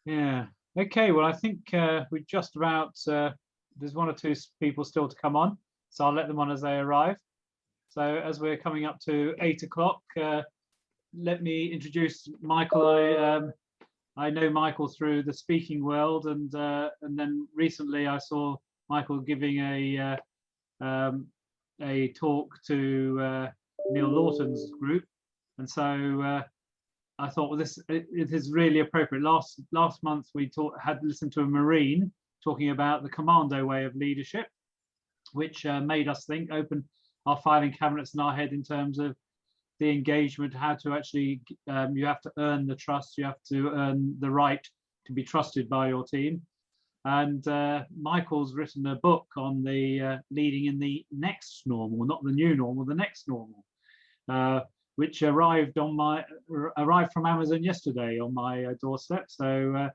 Yeah. Okay. Well, I think we're just about. There's one or two people still to come on, so I'll let them on as they arrive. So as we're coming up to 8 o'clock, let me introduce Michael. I know Michael through the speaking world, and then recently I saw Michael giving a talk to Neil Lawton's group, and so I thought, well, it is really appropriate. Last month we had listened to a Marine talking about the commando way of leadership, which made us think, open our filing cabinets in our head in terms of the engagement, how to actually, you have to earn the trust, you have to earn the right to be trusted by your team. And Michael's written a book on the leading in the next normal, not the new normal, the next normal, which arrived from Amazon yesterday on my doorstep. So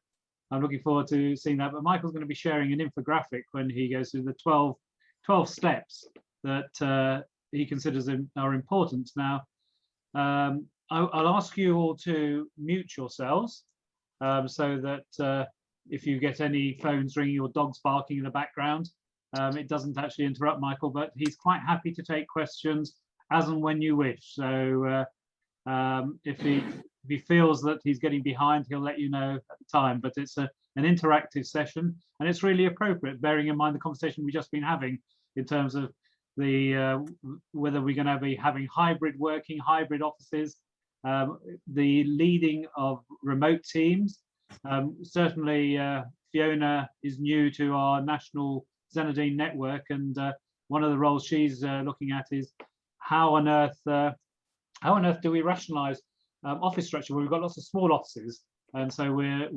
I'm looking forward to seeing that. But Michael's going to be sharing an infographic when he goes through the 12 steps that he considers are important. Now, I'll ask you all to mute yourselves so that if you get any phones ringing or dogs barking in the background, it doesn't actually interrupt Michael, but he's quite happy to take questions as and when you wish. So if he feels that he's getting behind, he'll let you know at the time. But it's an interactive session, and it's really appropriate, bearing in mind the conversation we've just been having in terms of the whether we're going to be having hybrid working, hybrid offices, the leading of remote teams. Certainly, Fiona is new to our national Zenadine network, and one of the roles she's looking at is how on earth do we rationalize office structure where we've got lots of small offices, and so we're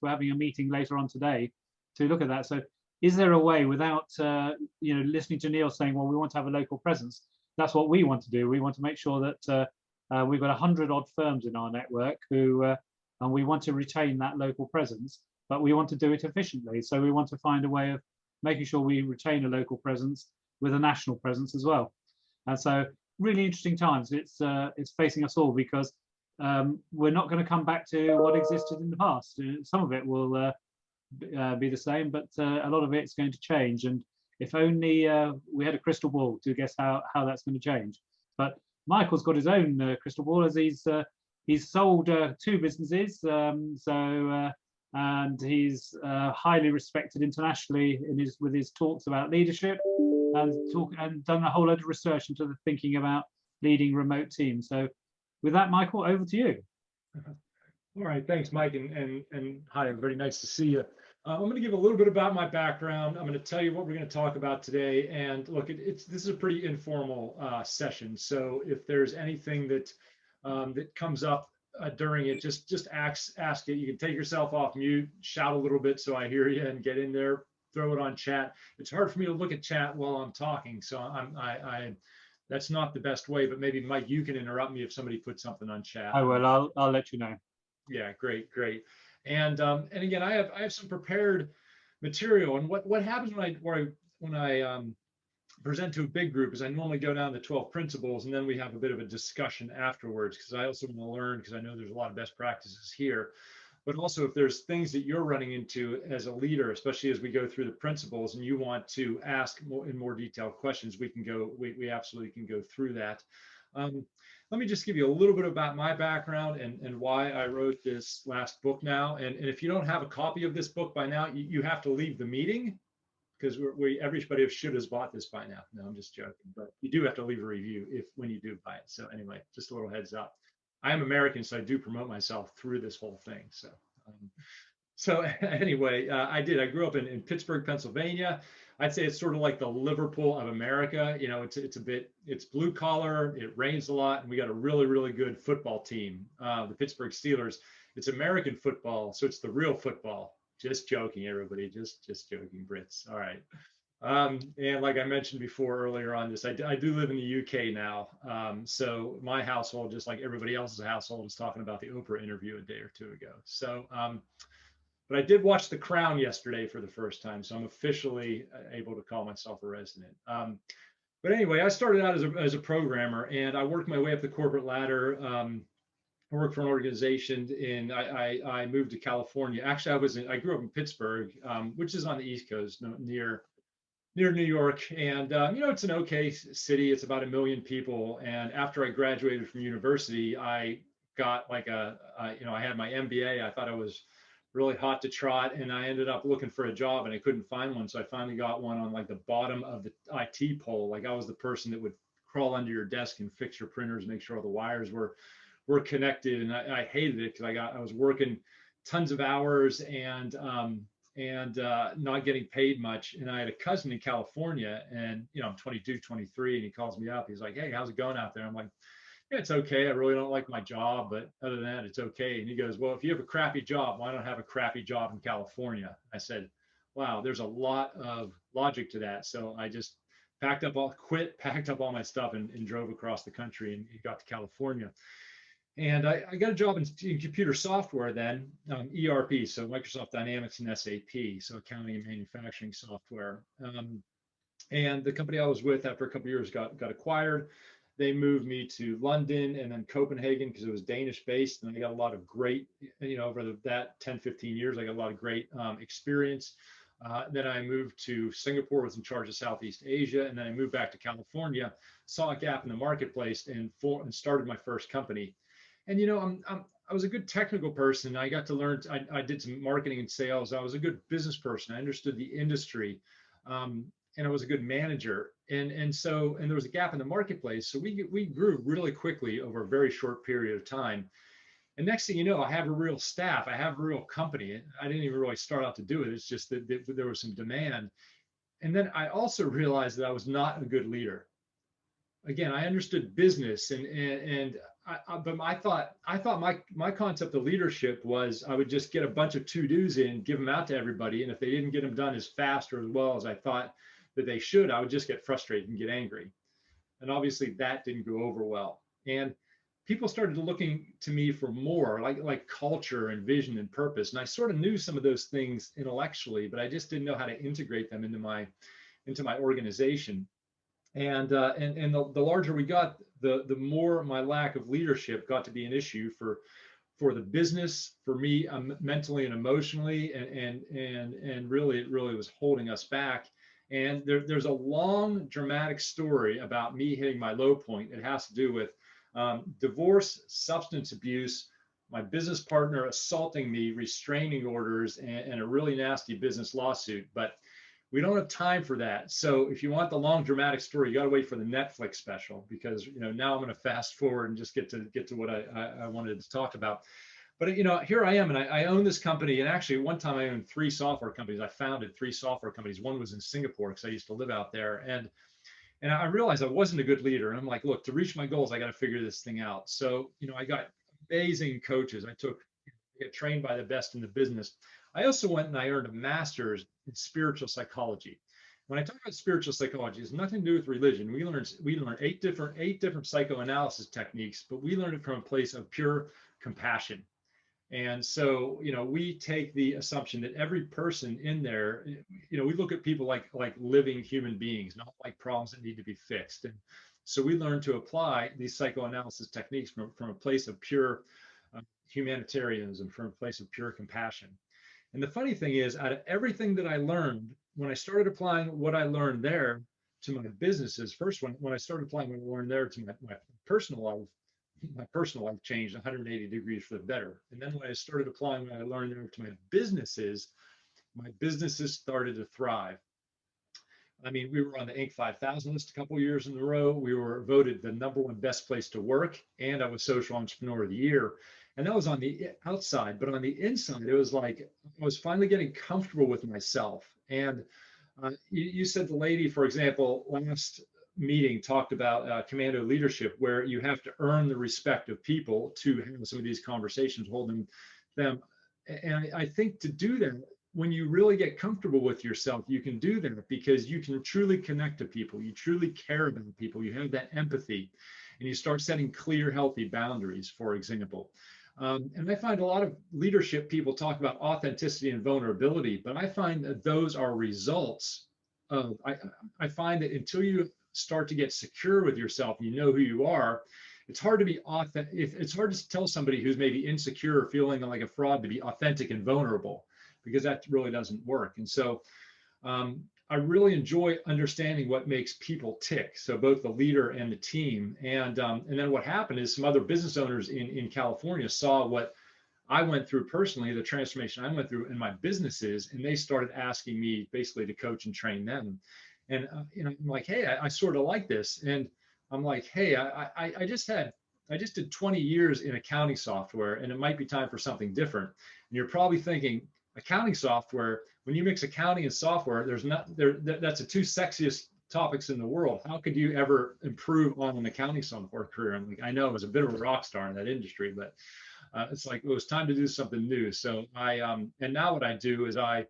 having a meeting later on today to look at that. So is there a way without listening to Neil saying, well, we want to have a local presence? That's what we want to do. We want to make sure that we've got 100 odd firms in our network and we want to retain that local presence, but we want to do it efficiently. So we want to find a way of making sure we retain a local presence with a national presence as well. And so really interesting times. It's facing us all because we're not going to come back to what existed in the past. Some of it will be the same, but a lot of it's going to change. And if only we had a crystal ball to guess how that's going to change. But Michael's got his own crystal ball, as he's sold 2 businesses, and he's highly respected internationally with his talks about leadership, and done a whole load of research into the thinking about leading remote teams. So with that, Michael, over to you. All right, thanks, Mike, and hi, everybody. Nice to see you. I'm going to give a little bit about my background. I'm going to tell you what we're going to talk about today. And look, this is a pretty informal session. So if there's anything that comes up during it, just ask it. You can take yourself off mute, shout a little bit so I hear you, and get in there. Throw it on chat. It's hard for me to look at chat while I'm talking, so that's not the best way. But maybe Mike, you can interrupt me if somebody puts something on chat. I will. I'll let you know. Yeah, great. And again, I have some prepared material. And what happens when I present to a big group is I normally go down to 12 principles, and then we have a bit of a discussion afterwards, because I also want to learn, because I know there's a lot of best practices here. But also, if there's things that you're running into as a leader, especially as we go through the principles, and you want to ask in more detailed questions, we absolutely can go through that. Let me just give you a little bit about my background and why I wrote this last book now. And if you don't have a copy of this book by now, you have to leave the meeting, because everybody should have bought this by now. No, I'm just joking, but you do have to leave a review when you do buy it. So anyway, just a little heads up. I am American, so I do promote myself through this whole thing. So anyway, I grew up in Pittsburgh, Pennsylvania. I'd say it's sort of like the Liverpool of America. You know, it's blue collar, it rains a lot, and we got a really, really good football team, the Pittsburgh Steelers. It's American football, so it's the real football. Just joking, everybody, just joking, Brits. All right. And like I mentioned before earlier on this, I do live in the UK now. So my household, just like everybody else's household, is talking about the Oprah interview a day or two ago. So, but I did watch The Crown yesterday for the first time, so I'm officially able to call myself a resident. But anyway, I started out as a programmer, and I worked my way up the corporate ladder, I worked for an organization I moved to California. Actually, I grew up in Pittsburgh, which is on the East Coast, near New York. And, it's an okay city. It's about 1 million people. And after I graduated from university, I got like I had my MBA. I thought I was really hot to trot, and I ended up looking for a job and I couldn't find one. So I finally got one on like the bottom of the IT pole. Like I was the person that would crawl under your desk and fix your printers, make sure all the wires were connected. And I hated it because I was working tons of hours and not getting paid much. And I had a cousin in California, and I'm 22, 23, and he calls me up. He's like, "Hey, how's it going out there?" I'm like, "Yeah, it's okay. I really don't like my job, but other than that, it's okay." And he goes, "Well, if you have a crappy job, why don't I have a crappy job in California?" I said, "Wow, there's a lot of logic to that." So I just packed up all my stuff and drove across the country and got to California. And I got a job in computer software then, ERP, so Microsoft Dynamics and SAP, so accounting and manufacturing software. And the company I was with after a couple of years got acquired. They moved me to London and then Copenhagen because it was Danish based. And I got a lot of great, over that 10, 15 years, I got a lot of great experience. Then I moved to Singapore, was in charge of Southeast Asia. And then I moved back to California, saw a gap in the marketplace and started my first company. And I was a good technical person. I got to learn. I did some marketing and sales. I was a good business person. I understood the industry, and I was a good manager. And there was a gap in the marketplace. So we grew really quickly over a very short period of time. And next thing you know, I have a real staff. I have a real company. I didn't even really start out to do it. It's just that there was some demand. And then I also realized that I was not a good leader. Again, I understood business but I thought my concept of leadership was I would just get a bunch of to-dos in, give them out to everybody. And if they didn't get them done as fast or as well as I thought that they should, I would just get frustrated and get angry. And obviously that didn't go over well. And people started looking to me for more like culture and vision and purpose. And I sort of knew some of those things intellectually, but I just didn't know how to integrate them into my organization. And the larger we got, the more my lack of leadership got to be an issue for the business, for me mentally and emotionally, and really it really was holding us back. And there's a long dramatic story about me hitting my low point. It has to do with divorce, substance abuse, my business partner assaulting me, restraining orders, and a really nasty business lawsuit. But we don't have time for that. So if you want the long dramatic story, you got to wait for the Netflix special, because now I'm going to fast forward and just get to what I wanted to talk about. But here I am, and I own this company. And actually, one time I owned 3 software companies. I founded 3 software companies. One was in Singapore because I used to live out there. And I realized I wasn't a good leader. And I'm like, look, to reach my goals, I got to figure this thing out. So I got amazing coaches. I got trained by the best in the business. I also went and I earned a master's in spiritual psychology. When I talk about spiritual psychology, it's nothing to do with religion. We learned 8 different psychoanalysis techniques, but we learned it from a place of pure compassion. And so, we take the assumption that every person in there, we look at people like living human beings, not like problems that need to be fixed. And so we learn to apply these psychoanalysis techniques from a place of pure humanitarianism, from a place of pure compassion. And the funny thing is, out of everything that I learned, when I started applying what I learned there to my businesses, first when I started applying what I learned there to my personal life changed 180 degrees for the better. And then when I started applying what I learned there to my businesses started to thrive. I mean, we were on the Inc. 5000 list a couple of years in a row. We were voted the #1 best place to work, and I was Social Entrepreneur of the Year. And that was on the outside, but on the inside, it was like I was finally getting comfortable with myself. And you said the lady, for example, last meeting talked about commando leadership, where you have to earn the respect of people to have some of these conversations, hold them. And I think to do that, when you really get comfortable with yourself, you can do that because you can truly connect to people. You truly care about people. You have that empathy, and you start setting clear, healthy boundaries, for example. And I find a lot of leadership people talk about authenticity and vulnerability, but I find that those are results of, I find that until you start to get secure with yourself, you know who you are, it's hard to be authentic. It's hard to tell somebody who's maybe insecure or feeling like a fraud to be authentic and vulnerable, because that really doesn't work. And so I really enjoy understanding what makes people tick. So both the leader and the team. And then what happened is some other business owners in California saw what I went through personally, the transformation I went through in my businesses, and they started asking me basically to coach and train them. And I'm like, hey, I sort of like this. And I'm like, hey, I just did 20 years in accounting software, and it might be time for something different. And you're probably thinking, accounting software, when you mix accounting and software, that's the two sexiest topics in the world. How could you ever improve on an accounting software career? I'm like, I know I was a bit of a rock star in that industry, but it's like it was time to do something new. So and now what I do is I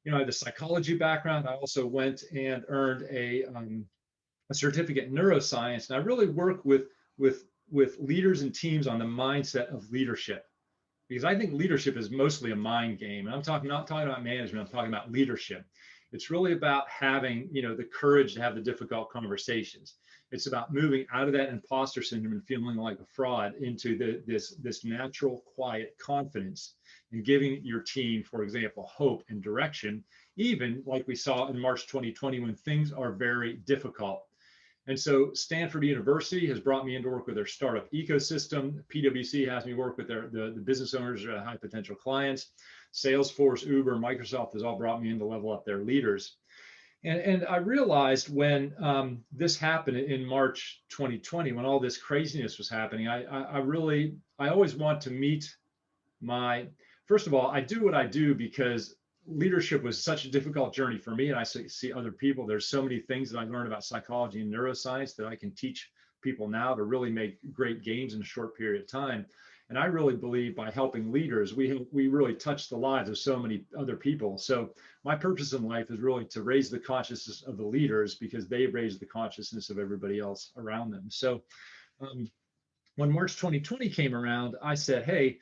have the psychology background. I also went and earned a certificate in neuroscience, and I really work with leaders and teams on the mindset of leadership, because I think leadership is mostly a mind game. And not talking about management, I'm talking about leadership. It's really about having, the courage to have the difficult conversations. It's about moving out of that imposter syndrome and feeling like a fraud into this natural, quiet confidence, and giving your team, for example, hope and direction, even like we saw in March 2020 when things are very difficult. And so Stanford University has brought me in to work with their startup ecosystem. PwC has me work with the business owners, high potential clients. Salesforce, Uber, Microsoft has all brought me in to level up their leaders. And I realized when this happened in March 2020, when all this craziness was happening, I always want to meet first of all, I do what I do because leadership was such a difficult journey for me, and I see other people. There's so many things that I learned about psychology and neuroscience that I can teach people now to really make great gains in a short period of time. And I really believe by helping leaders, we really touch the lives of so many other people. So my purpose in life is really to raise the consciousness of the leaders, because they raise the consciousness of everybody else around them. So when March 2020 came around, I said, hey,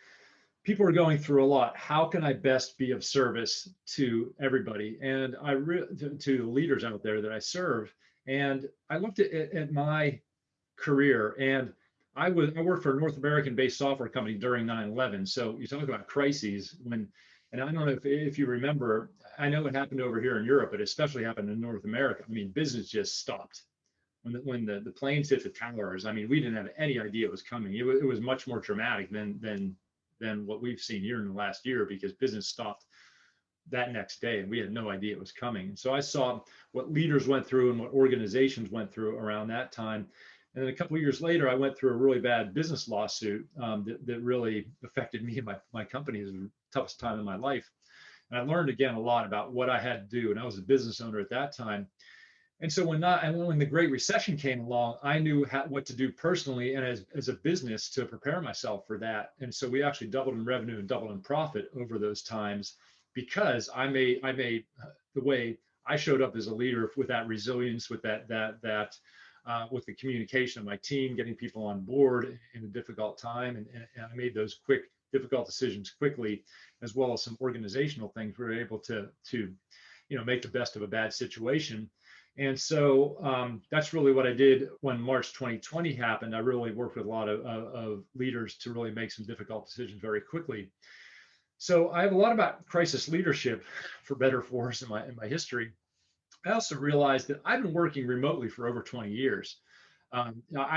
people are going through a lot. How can I best be of service to everybody? And to the leaders out there that I serve. And I looked at my career, and I worked for a North American-based software company during 9/11. So you talk about crises and I don't know if you remember, I know it happened over here in Europe, but especially happened in North America. I mean, business just stopped. When the planes hit the towers, I mean, we didn't have any idea it was coming. It was much more dramatic than what we've seen here in the last year, because business stopped that next day and we had no idea it was coming. And so I saw what leaders went through and what organizations went through around that time. And then a couple of years later, I went through a really bad business lawsuit that really affected me and my company. It was the toughest time in my life. And I learned again a lot about what I had to do. And I was a business owner at that time. And so when the Great Recession came along, I knew what to do personally and as a business to prepare myself for that. And so we actually doubled in revenue and doubled in profit over those times, because I made the way I showed up as a leader with that resilience, with with the communication of my team, getting people on board in a difficult time, and I made those quick, difficult decisions quickly, as well as some organizational things. We were able to make the best of a bad situation. And so that's really what I did when March 2020 happened. I really worked with a lot of leaders to really make some difficult decisions very quickly. So I have a lot about crisis leadership, for better or for worse, in my history. I also realized that I've been working remotely for over 20 years. I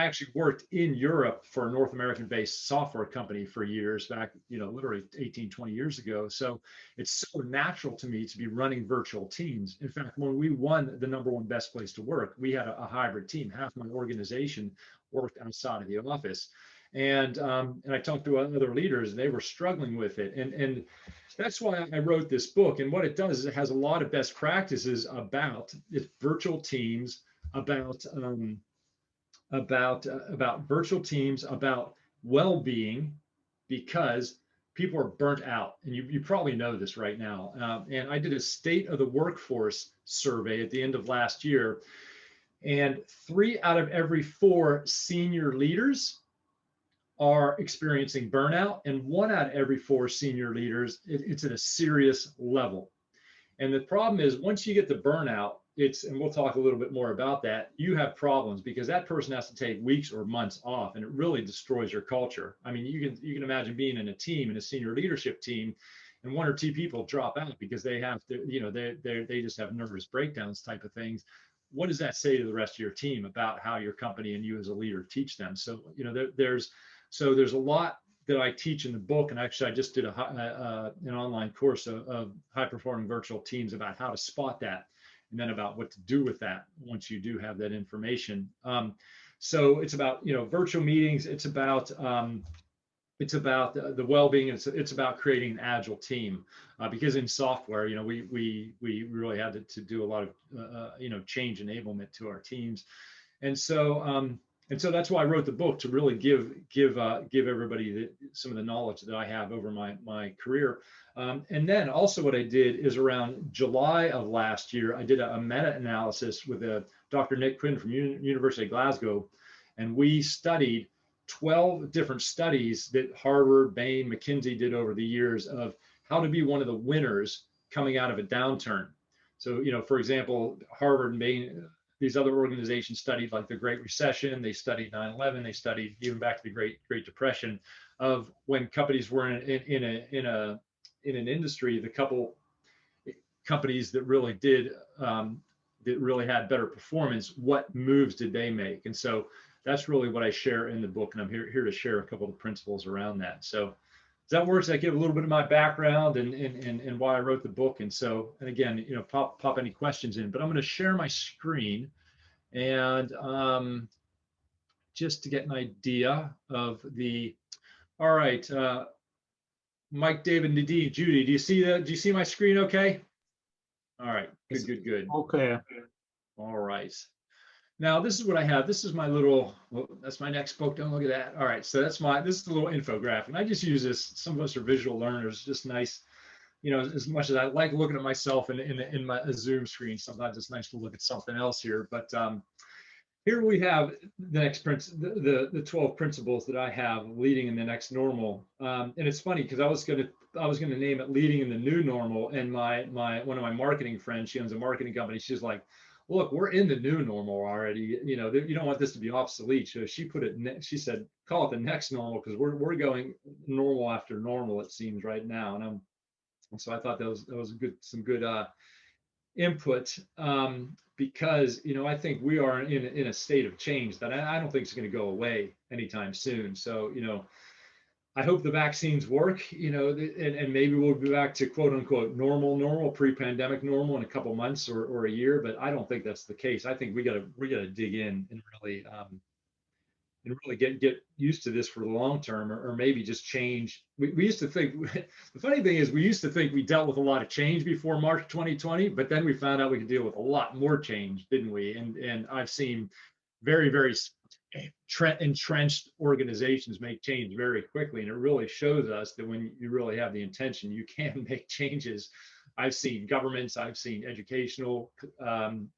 actually worked in Europe for a North American-based software company for years back, literally 18, 20 years ago. So it's so natural to me to be running virtual teams. In fact, when we won the #1 best place to work, we had a hybrid team. Half my organization worked outside of the office. And I talked to other leaders, and they were struggling with it. And that's why I wrote this book. And what it does is it has a lot of best practices about virtual teams, about virtual teams, about well-being, because people are burnt out. And you probably know this right now. And I did a state of the workforce survey at the end of last year. And 3 out of every 4 senior leaders are experiencing burnout, and 1 out of every 4 senior leaders, it's at a serious level. And the problem is, once you get the burnout, and we'll talk a little bit more about that, you have problems because that person has to take weeks or months off, and it really destroys your culture. I mean, you can imagine being in a team, in a senior leadership team, and one or two people drop out because they have to, they just have nervous breakdowns type of things. What does that say to the rest of your team about how your company and you as a leader teach them? So, there's a lot that I teach in the book, and actually I just did an online course of high performing virtual teams about how to spot that, and then about what to do with that once you do have that information. So it's about virtual meetings. It's about the well-being. It's about creating an agile team, because in software, we really had to do a lot of change enablement to our teams, and so that's why I wrote the book, to really give everybody some of the knowledge that I have over my career. And then also what I did is around July of last year, I did a meta-analysis with Dr. Nick Quinn from University of Glasgow, and we studied 12 different studies that Harvard, Bain, McKinsey did over the years of how to be one of the winners coming out of a downturn. So, for example, Harvard and Bain, these other organizations studied like the Great Recession, they studied 9/11, they studied even back to the Great Depression, of when companies were in an industry, the couple companies that really had better performance, what moves did they make? And so that's really what I share in the book, and I'm here to share a couple of principles around that. So does that work? Does that give a little bit of my background and why I wrote the book? And again, pop any questions in, but I'm going to share my screen, and just to get an idea of all right, Mike, David, Nadine, Judy, do you see that? Do you see my screen okay? All right, good. Okay. All right. Now, this is what I have. This is my little, that's my next book. Don't look at that. All right. So this is the little infographic. And I just use this. Some of us are visual learners, just nice, as much as I like looking at myself in my Zoom screen, sometimes it's nice to look at something else here. But here we have the next the 12 principles that I have, leading in the next normal. And it's funny because I was going to name it leading in the new normal. And one of my marketing friends, she owns a marketing company. She's like, look, we're in the new normal already. You don't want this to be obsolete. So she she said, call it the next normal, because we're going normal after normal, it seems right now. And so I thought that was some good input, because I think we are in a state of change that I don't think is going to go away anytime soon. So I hope the vaccines work, and maybe we'll be back to quote unquote normal, pre-pandemic normal in a couple months or a year. But I don't think that's the case. I think we gotta dig in and really get used to this for the long term, or maybe just change. We used to think, the funny thing is, we used to think we dealt with a lot of change before March 2020, but then we found out we could deal with a lot more change, didn't we? And I've seen very, very entrenched organizations make change very quickly, and it really shows us that when you really have the intention, you can make changes. I've seen governments, I've seen educational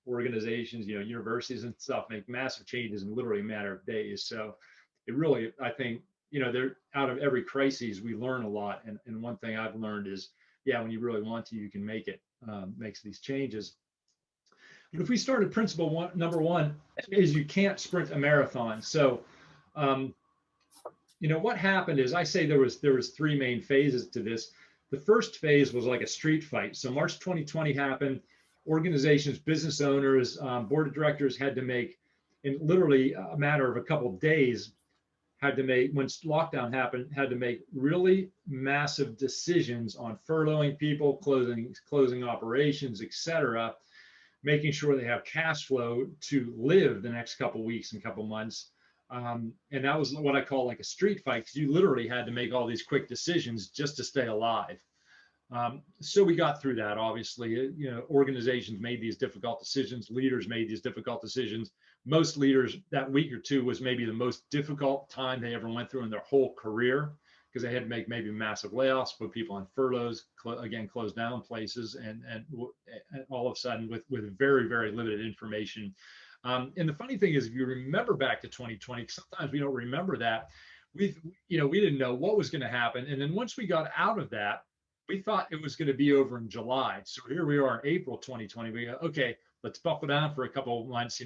organizations, universities and stuff, make massive changes in literally a matter of days. So it really, I think, they're out of every crisis, we learn a lot. And one thing I've learned is, when you really want to, you can make it, makes these changes. But if we start at principle number one, is you can't sprint a marathon. So, what happened is, I say there was three main phases to this. The first phase was like a street fight. So March 2020 happened. Organizations, business owners, board of directors had to make, in literally a matter of a couple of days, when lockdown happened, had to make really massive decisions on furloughing people, closing operations, et cetera, making sure they have cash flow to live the next couple of weeks and couple months. And that was what I call like a street fight, because you literally had to make all these quick decisions just to stay alive. So we got through that. Obviously, organizations made these difficult decisions. Leaders made these difficult decisions. Most leaders, that week or two was maybe the most difficult time they ever went through in their whole career, because they had to make maybe massive layoffs, put people on furloughs, close down places, and all of a sudden with very, very limited information. And the funny thing is, if you remember back to 2020, sometimes we don't remember that, we didn't know what was going to happen. And then once we got out of that, we thought it was going to be over in July. So here we are in April 2020. We go, okay, let's buckle down for a couple of months.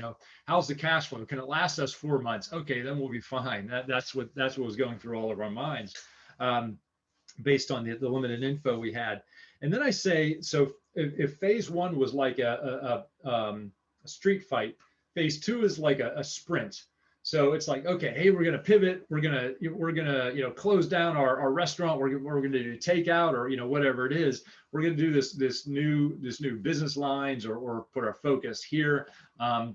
How's the cash flow? Can it last us 4 months? Okay, then we'll be fine. That's what was going through all of our minds, based on the limited info we had. And then I say, so if phase one was like a street fight, phase two is like a sprint. So it's like, okay, hey, we're going to pivot. We're going to, close down our restaurant. We're going to do takeout, or, whatever it is. We're going to do this new business lines, or put our focus here,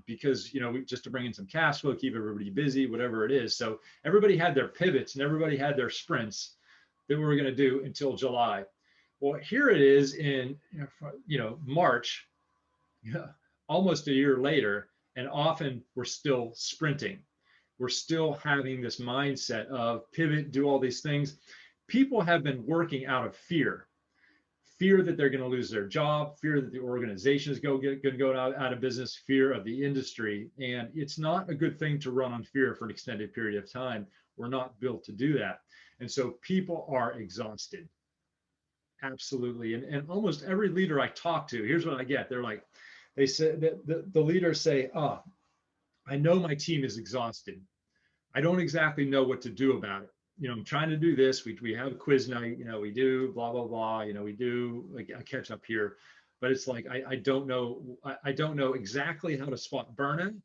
because, just to bring in some cash flow, keep everybody busy, whatever it is. So everybody had their pivots and everybody had their sprints that we were going to do until July. Well, here it is in, March, almost a year later, and often we're still sprinting. We're still having this mindset of pivot, do all these things. People have been working out of fear that they're going to lose their job, fear that the organization is going to go out of business, fear of the industry. And it's not a good thing to run on fear for an extended period of time. We're not built to do that. And so people are exhausted. Absolutely. And almost every leader I talk to, here's what I get. They say that the leaders say, oh, I know my team is exhausted. I don't exactly know what to do about it. I'm trying to do this. We have a quiz night, we do blah, blah, blah, we do like a catch up here, but it's like, I don't know. I don't know exactly how to spot burnout.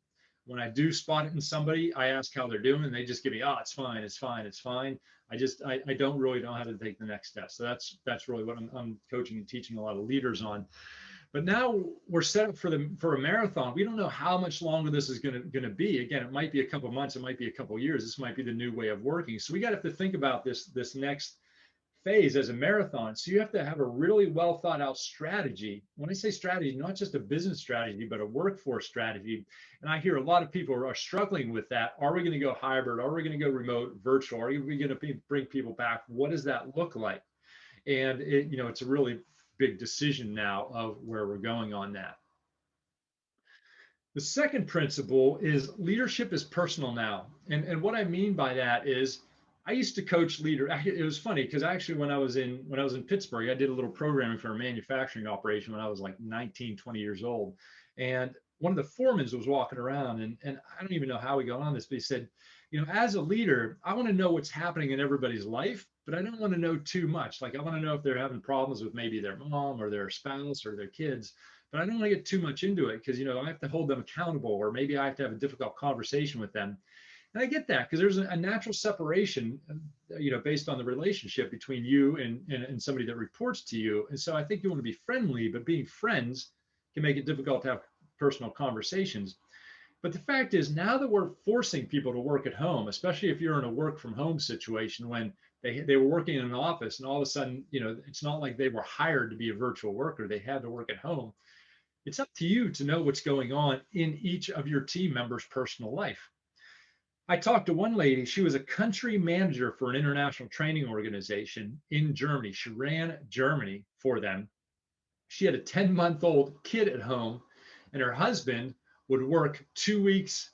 When I do spot it in somebody, I ask how they're doing, and they just give me, oh, it's fine, it's fine, it's fine. I don't really know how to take the next step. So that's really what I'm coaching and teaching a lot of leaders on. But now we're set up for a marathon. We don't know how much longer this is going to be. Again, it might be a couple of months, it might be a couple of years. This might be the new way of working. So we got to have to think about this next phase as a marathon. So you have to have a really well thought out strategy. When I say strategy, not just a business strategy, but a workforce strategy. And I hear a lot of people are struggling with that. Are we going to go hybrid? Are we going to go remote, virtual? Are we going to bring people back? What does that look like? And it's a really big decision now of where we're going on that. The second principle is leadership is personal now. And what I mean by that is, I used to coach leader. It was funny because actually when I was in Pittsburgh, I did a little programming for a manufacturing operation when I was like 19, 20 years old. And one of the foremen was walking around, and I don't even know how we got on this, but he said, as a leader, I want to know what's happening in everybody's life, but I don't want to know too much. Like, I want to know if they're having problems with maybe their mom or their spouse or their kids, but I don't want to get too much into it because, I have to hold them accountable, or maybe I have to have a difficult conversation with them. And I get that because there's a natural separation, based on the relationship between you and somebody that reports to you. And so I think you want to be friendly, but being friends can make it difficult to have personal conversations. But the fact is, now that we're forcing people to work at home, especially if you're in a work from home situation, when they were working in an office and all of a sudden, it's not like they were hired to be a virtual worker. They had to work at home. It's up to you to know what's going on in each of your team members' personal life. I talked to one lady. She was a country manager for an international training organization in Germany. She ran Germany for them. She had a 10-month-old kid at home, and her husband would work 2 weeks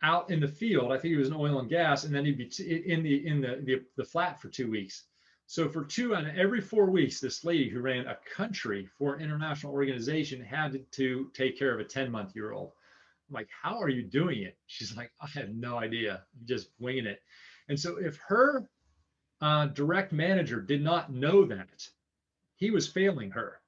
out in the field. I think he was in oil and gas, and then he'd be in the flat for 2 weeks. So for every 4 weeks, this lady who ran a country for an international organization had to take care of a 10-month-old. I'm like, how are you doing it? She's like, I have no idea. I'm just winging it. And so if her direct manager did not know that, he was failing her,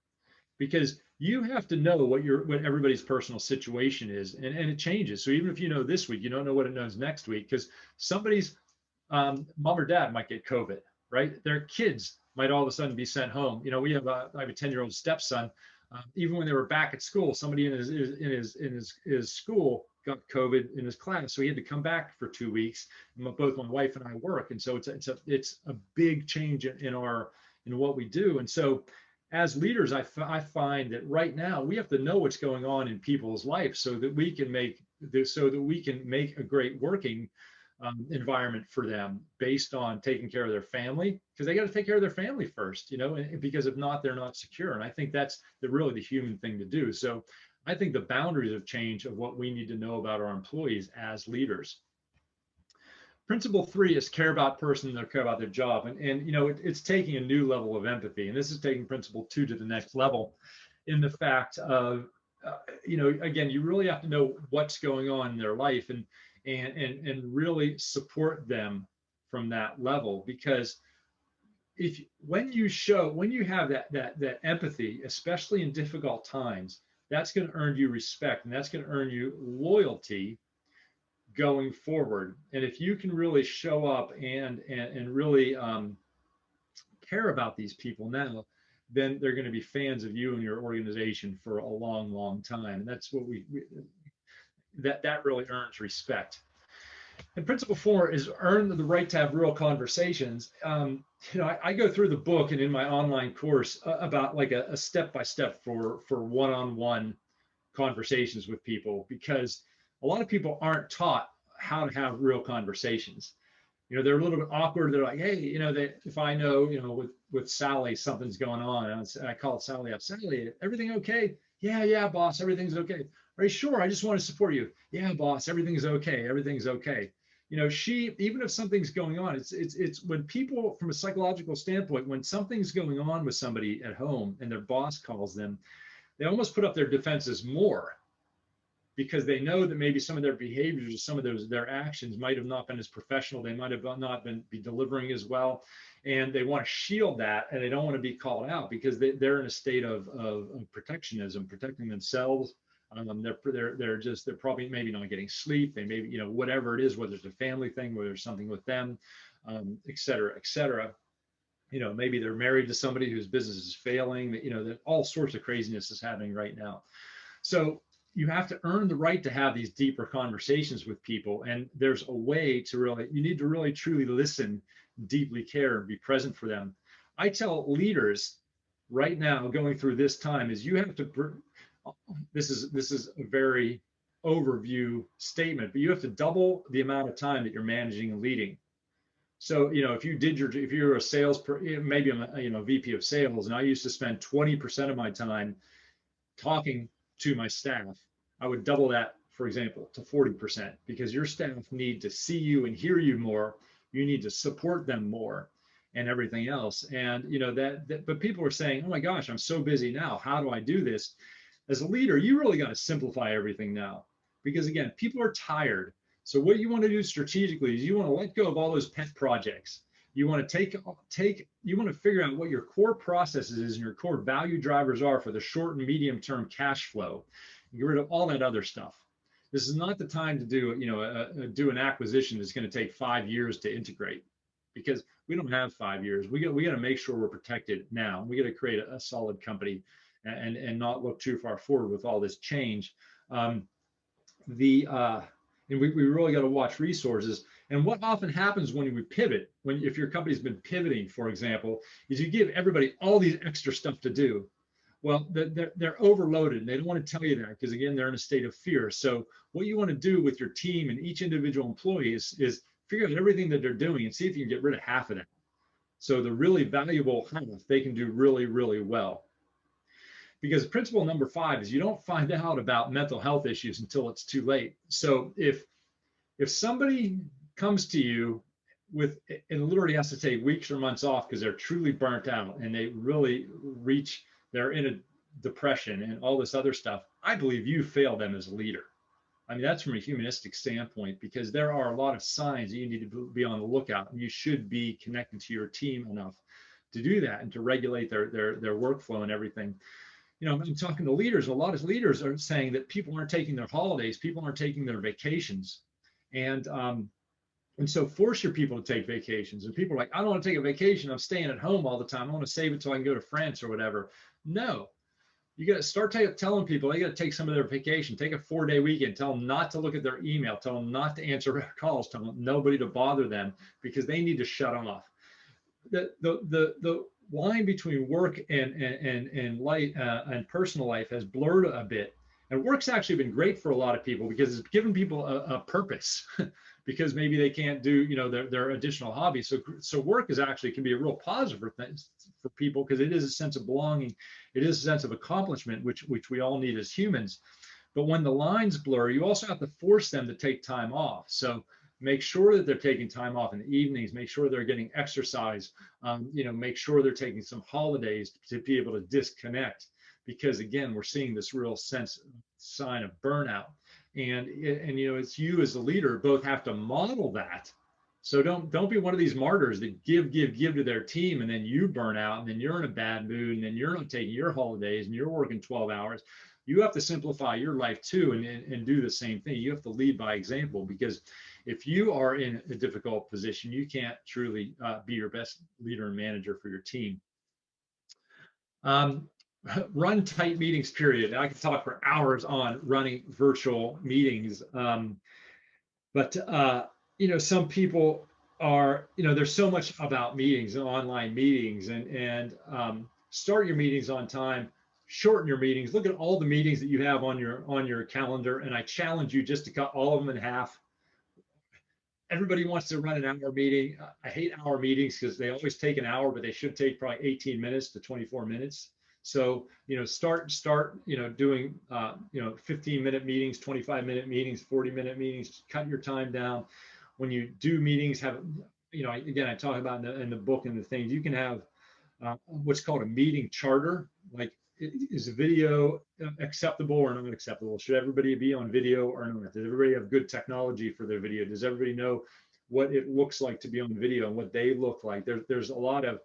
because you have to know what everybody's personal situation is, and it changes. So even if you know this week, you don't know what it knows next week, because somebody's mom or dad might get COVID, right? Their kids might all of a sudden be sent home. I have a 10-year-old stepson. Even when they were back at school, somebody in his school got COVID in his class, so he had to come back for 2 weeks. Both my wife and I work, and so it's a big change in what we do. And so, as leaders, I find that right now we have to know what's going on in people's life so that we can make a great working environment for them based on taking care of their family, because they got to take care of their family first, because if not, they're not secure. And I think that's really the human thing to do. So I think the boundaries have changed of what we need to know about our employees as leaders. Principle 3 is care about person and care about their job. And it's taking a new level of empathy. And this is taking principle 2 to the next level, in the fact of you know, again, you really have to know what's going on in their life and really support them from that level. Because if when you have that empathy, especially in difficult times, that's going to earn you respect and that's going to earn you loyalty going forward. And if you can really show up and really care about these people now, then they're going to be fans of you and your organization for a long, long time. And that's what that really earns respect. And principle 4 is earn the right to have real conversations. You know, I go through the book and in my online course about like a step-by-step for one-on-one conversations with people, because a lot of people aren't taught how to have real conversations. You know, they're a little bit awkward. They're like, hey, you know, if I know, you know, with Sally, something's going on, and I call Sally up. Sally, everything okay? Yeah, boss, everything's okay. Are you sure? I just want to support you. Yeah, boss, everything's okay. Everything's okay. You know, even if something's going on, it's when people, from a psychological standpoint, when something's going on with somebody at home and their boss calls them, they almost put up their defenses more, because they know that maybe some of their behaviors or some of their actions might have not been as professional. They might have not be delivering as well. And they want to shield that, and they don't want to be called out because they're in a state of protectionism, protecting themselves. They're probably maybe not getting sleep. They maybe, you know, whatever it is, whether it's a family thing, whether there's something with them, et cetera, et cetera. You know, maybe they're married to somebody whose business is failing. You know, that all sorts of craziness is happening right now. So you have to earn the right to have these deeper conversations with people. And there's a way to you need to really truly listen, deeply care, and be present for them. I tell leaders right now going through this time is you have to, this is a very overview statement, but you have to double the amount of time that you're managing and leading. So, you know, if you're a maybe I'm a VP of sales, and I used to spend 20% of my time talking to my staff, I would double that, for example, to 40%, because your staff need to see you and hear you more. You need to support them more and everything else. And, you know, but people are saying, oh my gosh, I'm so busy now. How do I do this? As a leader, you really got to simplify everything now, because again, people are tired. So what you want to do strategically is you want to let go of all those pet projects. You want to you want to figure out what your core processes is and your core value drivers are for the short and medium term cash flow. Get rid of all that other stuff. This is not the time to do, you know, do an acquisition that's going to take 5 years to integrate, because we don't have 5 years. We got to make sure we're protected now. We got to create a solid company and not look too far forward with all this change. And we really got to watch resources. And what often happens when we pivot, if your company's been pivoting, for example, is you give everybody all these extra stuff to do. Well, they're overloaded, and they don't want to tell you that because, again, they're in a state of fear. So what you want to do with your team and each individual employee is figure out everything that they're doing and see if you can get rid of half of that. So the really valuable half, they can do really, really well. Because principle number 5 is you don't find out about mental health issues until it's too late. So if somebody comes to you and literally has to take weeks or months off because they're truly burnt out and they really they're in a depression and all this other stuff, I believe you failed them as a leader. I mean, that's from a humanistic standpoint, because there are a lot of signs that you need to be on the lookout, and you should be connected to your team enough to do that and to regulate their workflow and everything. You know, I'm talking to leaders. A lot of leaders are saying that people aren't taking their holidays, people aren't taking their vacations, and so force your people to take vacations. And people are like, I don't want to take a vacation. I'm staying at home all the time. I want to save it so I can go to France or whatever. No, you got to start telling people they got to take some of their vacation. Take a 4-day weekend. Tell them not to look at their email. Tell them not to answer calls. Tell them nobody to bother them, because they need to shut off. The line between work and life and personal life has blurred a bit, and work's actually been great for a lot of people because it's given people a purpose because maybe they can't do, you know, their additional hobbies. So work is actually can be a real positive for people, because it is a sense of belonging, it is a sense of accomplishment, which we all need as humans. But when the lines blur, you also have to force them to take time off. So make sure that they're taking time off in the evenings, make sure they're getting exercise, you know, make sure they're taking some holidays to be able to disconnect, because again, we're seeing this real sign of burnout. And it's you as the leader both have to model that. So don't be one of these martyrs that give to their team, and then you burn out, and then you're in a bad mood, and then you're not taking your holidays, and you're working 12 hours. You have to simplify your life too, and do the same thing. You have to lead by example, because if you are in a difficult position, you can't truly be your best leader and manager for your team. Run tight meetings, period. I could talk for hours on running virtual meetings. But some people are, there's so much about meetings and online meetings, and start your meetings on time, shorten your meetings. Look at all the meetings that you have on your calendar, and I challenge you just to cut all of them in half. Everybody wants to run an hour meeting. I hate hour meetings because they always take an hour, but they should take probably 18 minutes to 24 minutes. So, start, doing, 15-minute meetings, 25-minute meetings, 40-minute meetings, cut your time down. When you do meetings, have, again, I talk about in the book and the things, you can have what's called a meeting charter. Like, is a video acceptable or not acceptable? Should everybody be on video or not? Does everybody have good technology for their video? Does everybody know what it looks like to be on video and what they look like? There's a lot of,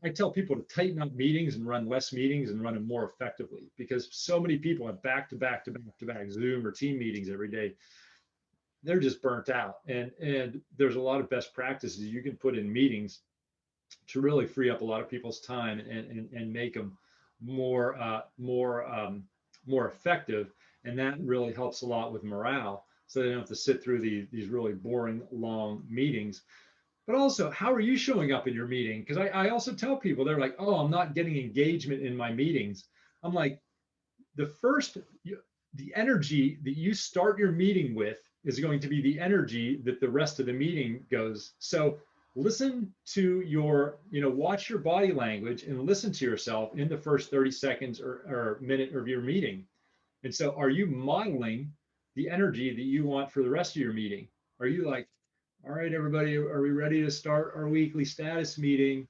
I tell people to tighten up meetings and run less meetings and run them more effectively, because so many people have back-to-back Zoom or team meetings every day. They're just burnt out. And there's a lot of best practices you can put in meetings to really free up a lot of people's time and make them more effective. And that really helps a lot with morale, so they don't have to sit through these really boring long meetings. But also, how are you showing up in your meeting? Because I also tell people, they're like, oh, I'm not getting engagement in my meetings. I'm like, the energy that you start your meeting with is going to be the energy that the rest of the meeting goes. So listen to watch your body language and listen to yourself in the first 30 seconds or minute of your meeting. And so are you modeling the energy that you want for the rest of your meeting? Are you like, all right, everybody, are we ready to start our weekly status meeting?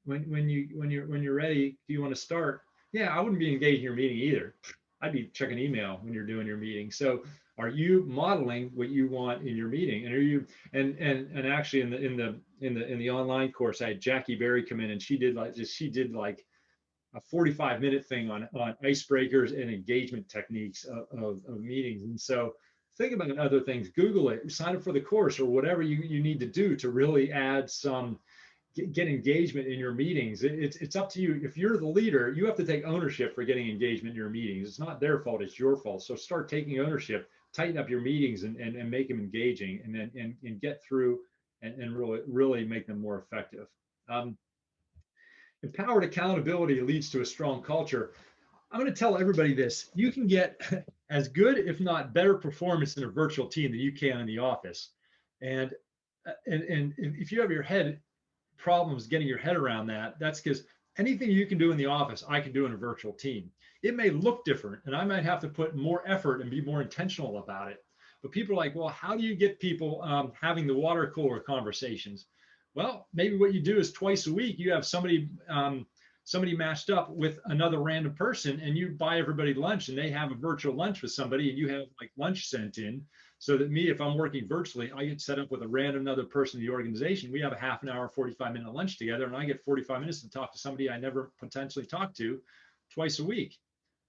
When you're ready, do you want to start? Yeah, I wouldn't be engaged in your meeting either. I'd be checking email when you're doing your meeting. So are you modeling what you want in your meeting? And are you and actually in the online course, I had Jackie Berry come in, and she did like a 45-minute thing on icebreakers and engagement techniques of meetings. And so think about other things. Google it, sign up for the course, or whatever you need to do to really add some, get engagement in your meetings. It's up to you. If you're the leader, you have to take ownership for getting engagement in your meetings. It's not their fault, it's your fault. So start taking ownership, tighten up your meetings and make them engaging, and get through and really make them more effective. Empowered accountability leads to a strong culture. I'm going to tell everybody this: you can get as good, if not better, performance in a virtual team than you can in the office. And if you have your head problems getting your head around that, that's because anything you can do in the office, I can do in a virtual team. It may look different, and I might have to put more effort and be more intentional about it. But people are like, well, how do you get people having the water cooler conversations? Well, maybe what you do is twice a week, you have somebody matched up with another random person, and you buy everybody lunch, and they have a virtual lunch with somebody, and you have like lunch sent in, so that if I'm working virtually, I get set up with a random other person in the organization. We have a half an hour, 45-minute lunch together, and I get 45 minutes to talk to somebody I never potentially talked to twice a week.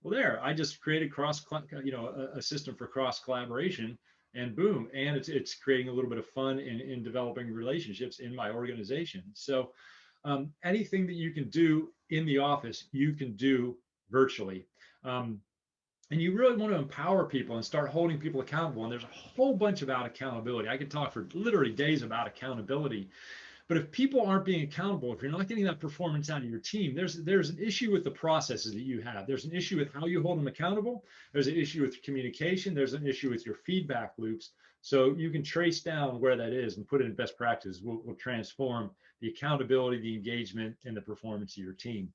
Well, there, I just created a system for cross collaboration, and boom, and it's creating a little bit of fun in developing relationships in my organization. So anything that you can do in the office, you can do virtually. And you really want to empower people and start holding people accountable. And there's a whole bunch about accountability. I could talk for literally days about accountability. But if people aren't being accountable, if you're not getting that performance out of your team, there's an issue with the processes that you have. There's an issue with how you hold them accountable. There's an issue with communication. There's an issue with your feedback loops. So you can trace down where that is and put it in best practices. Will transform the accountability, the engagement, and the performance of your team.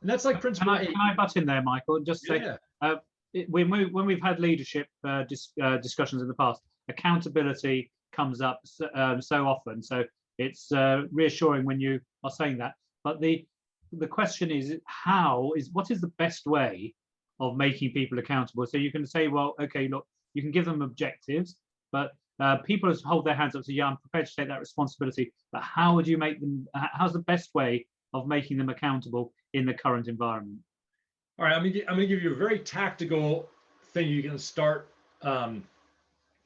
And that's like principle 8. Can I butt in there, Michael, and just say, yeah. When we've had leadership discussions in the past, accountability comes up so often. So it's reassuring when you are saying that. But the the question is what is the best way of making people accountable? So you can say, well, okay, look, you can give them objectives, but people hold their hands up, say, yeah, I'm prepared to take that responsibility, but how would you make them, how's the best way of making them accountable in the current environment? All right, I'm gonna give you a very tactical thing you can start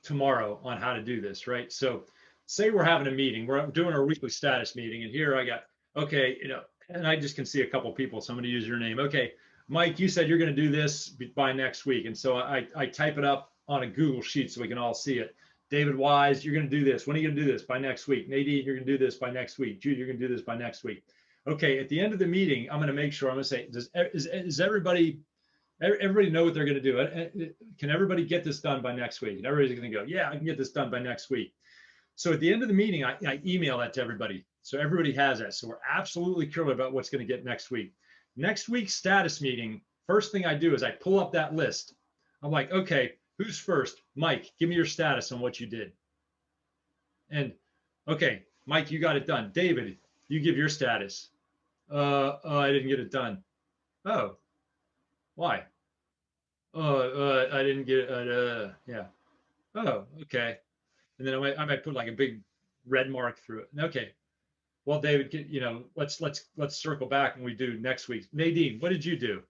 tomorrow on how to do this, right? So say we're having a meeting, we're doing our weekly status meeting, and here I got, okay, and I just can see a couple people, so I'm going to use your name. Okay, Mike, you said you're going to do this by next week, and so I type it up on a Google sheet so we can all see it. David Wise, you're going to do this. When are you going to do this? By next week. Nadine, you're going to do this by next week. Jude, you're going to do this by next week. Okay, at the end of the meeting, I'm going to make sure, I'm going to say, is everybody know what they're going to do? Can everybody get this done by next week? And everybody's going to go, yeah, I can get this done by next week. So at the end of the meeting, I email that to everybody. So everybody has that. So we're absolutely clear about what's going to get next week. Next week's status meeting, first thing I do is I pull up that list. I'm like, okay, who's first? Mike, give me your status on what you did. And okay, Mike, you got it done. David, you give your status. I didn't get it done. Oh, why? I didn't get it. Yeah. Oh, okay. And then I might put like a big red mark through it. Okay. Well, David, let's circle back and we do next week. Nadine, what did you do?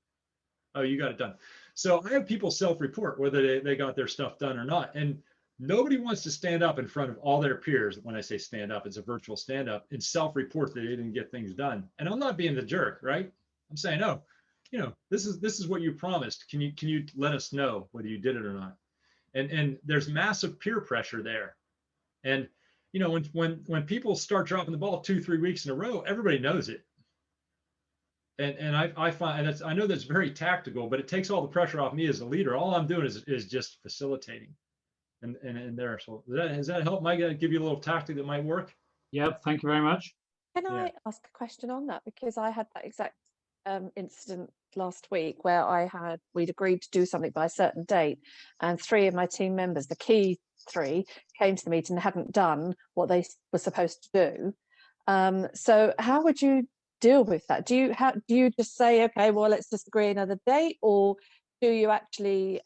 Oh, you got it done. So I have people self-report whether they got their stuff done or not. And nobody wants to stand up in front of all their peers. When I say stand up, it's a virtual stand up and self-report that they didn't get things done. And I'm not being the jerk, right? I'm saying, oh, this is what you promised. Can you let us know whether you did it or not? And there's massive peer pressure there. And when people start dropping the ball 2-3 weeks in a row, everybody knows it. And I find I know that's very tactical, but it takes all the pressure off me as a leader. All I'm doing is just facilitating. And there. So does that help, Mike? Give you a little tactic that might work? Yep, thank you very much. Can I ask a question on that? Because I had that exact incident last week where we'd agreed to do something by a certain date, and 3 of my team members, the key 3, came to the meeting and hadn't done what they were supposed to do. So how would you deal with that? Do you just say, okay, well, let's just agree another date, or do you actually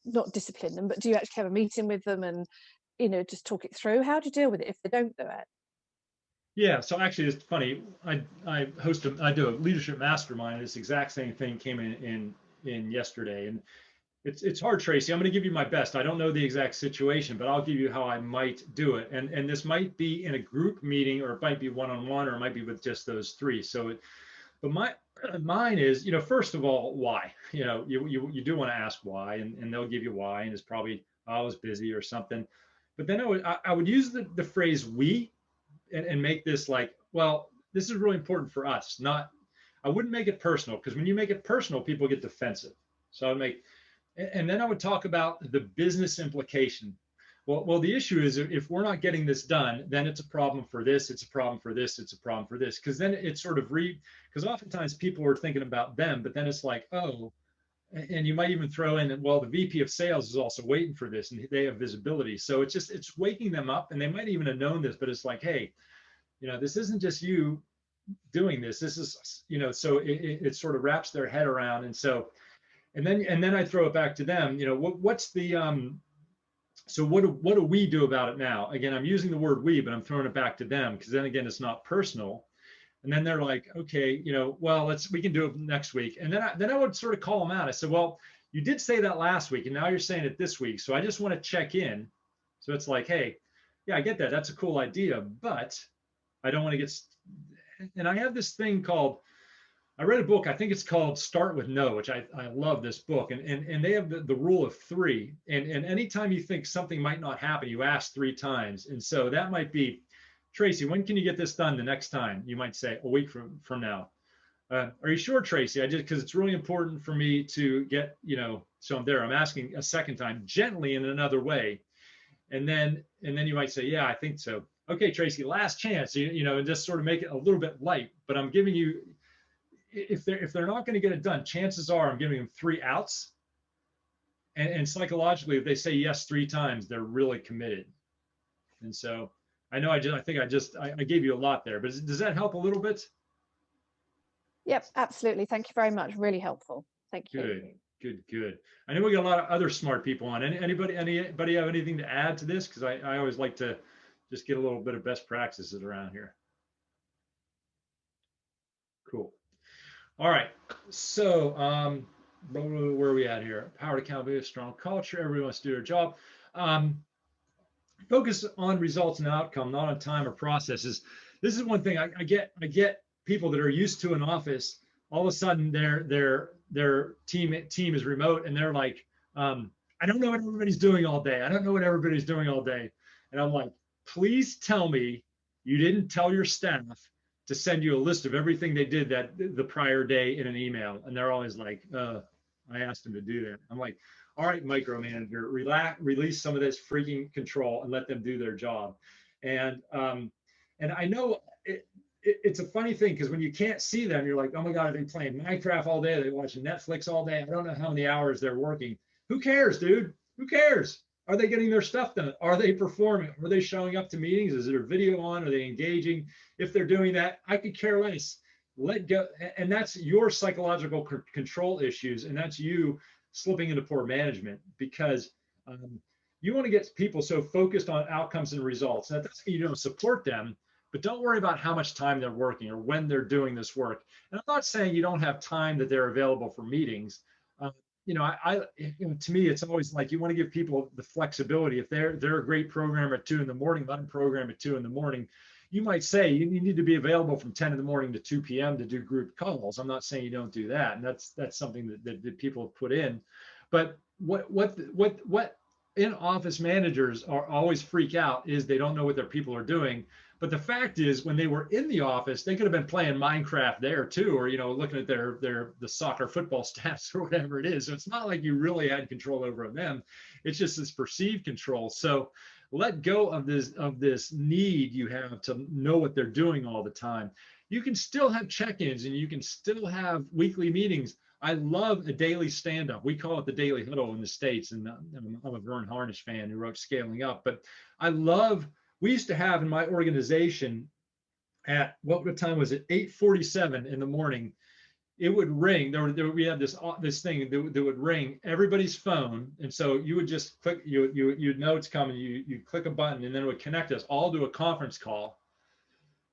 not discipline them, but do you actually have a meeting with them and just talk it through? How do you deal with it if they don't do it? Yeah, so actually it's funny. I do a leadership mastermind. This exact same thing came in yesterday, and it's hard, Tracy. I'm going to give you my best. I don't know the exact situation, but I'll give you how I might do it. And this might be in a group meeting, or it might be one-on-one, or it might be with just those 3. But mine is, first of all, why? You do want to ask why, and they'll give you why, and it's probably I was busy or something. But then I would use the phrase we. And make this like, well, this is really important for us. I wouldn't make it personal, because when you make it personal, people get defensive. So and then I would talk about the business implication. Well, the issue is if we're not getting this done, then it's a problem for this, it's a problem for this, it's a problem for this. Because then it's sort of because oftentimes people are thinking about them, but then it's like, oh, and you might even throw in that, well, the VP of sales is also waiting for this and they have visibility. So it's waking them up, and they might even have known this, but it's like, hey, this isn't just you doing this. This is, so it sort of wraps their head around. And then I throw it back to them, what's the, so what do we do about it now? Again, I'm using the word we, but I'm throwing it back to them, because then again, it's not personal. And then they're like, okay, well, we can do it next week. And then I would sort of call them out. I said, well, you did say that last week, and now you're saying it this week. So I just want to check in. So it's like, hey, yeah, I get that. That's a cool idea, but I don't want to get. And I have this thing called, I read a book, I think it's called Start with No, which I love this book. And they have the rule of 3. And anytime you think something might not happen, you ask 3 times. And so that might be, Tracy, when can you get this done the next time? You might say a week from now. Are you sure, Tracy? Because it's really important for me to get, so I'm there. I'm asking a second time, gently in another way. And then you might say, yeah, I think so. Okay, Tracy, last chance, and just sort of make it a little bit light. But I'm giving you, if they're not going to get it done, chances are I'm giving them 3 outs. And psychologically, if they say yes 3 times, they're really committed. And so I know I gave you a lot there, but does that help a little bit? Yep, absolutely. Thank you very much. Really helpful. Thank you. Good, good, good. I know we got a lot of other smart people on. Anybody have anything to add to this? Because I always like to just get a little bit of best practices around here. Cool. All right. So where are we at here? Power to accountability, strong culture. Everybody wants to do their job. Focus on results and outcome, not on time or processes. This is one thing I get people that are used to an office. All of a sudden, their team is remote, and they're like, I don't know what everybody's doing all day. I don't know what everybody's doing all day. And I'm like, please tell me you didn't tell your staff to send you a list of everything they did the prior day in an email. And they're always like, I asked them to do that. I'm like, all right, micromanager, release some of this freaking control and let them do their job. And I know it's a funny thing, because when you can't see them, you're like, oh my God, are they playing Minecraft all day? Are they watching Netflix all day? I don't know how many hours they're working. Who cares, dude? Who cares? Are they getting their stuff done? Are they performing? Are they showing up to meetings? Is there video on? Are they engaging? If they're doing that, I could care less. Let go. And that's your psychological control issues. And that's you slipping into poor management, because you want to get people so focused on outcomes and results. That doesn't mean you don't support them, but don't worry about how much time they're working or when they're doing this work. And I'm not saying you don't have time that they're available for meetings. To me, it's always like you want to give people the flexibility. If they're a great programmer at 2 in the morning, let them program at 2 in the morning. You might say you need to be available from 10 in the morning to 2 p.m. to do group calls. I'm not saying you don't do that, and that's something that people have put in. But what in office managers are always freak out is they don't know what their people are doing. But the fact is, when they were in the office, they could have been playing Minecraft there too, or looking at the soccer football stats or whatever it is. So it's not like you really had control over them. It's just this perceived control. So let go of this need you have to know what they're doing all the time. You can still have check-ins and you can still have weekly meetings. I love a daily stand-up. We call it the daily huddle in the States, and I'm a Vern Harnish fan who wrote Scaling Up. But we used to have in my organization at what time was it? 8:47 in the morning. It would ring. We had this thing that would ring everybody's phone, and so you would just click. You'd know it's coming. You click a button, and then it would connect us all to a conference call.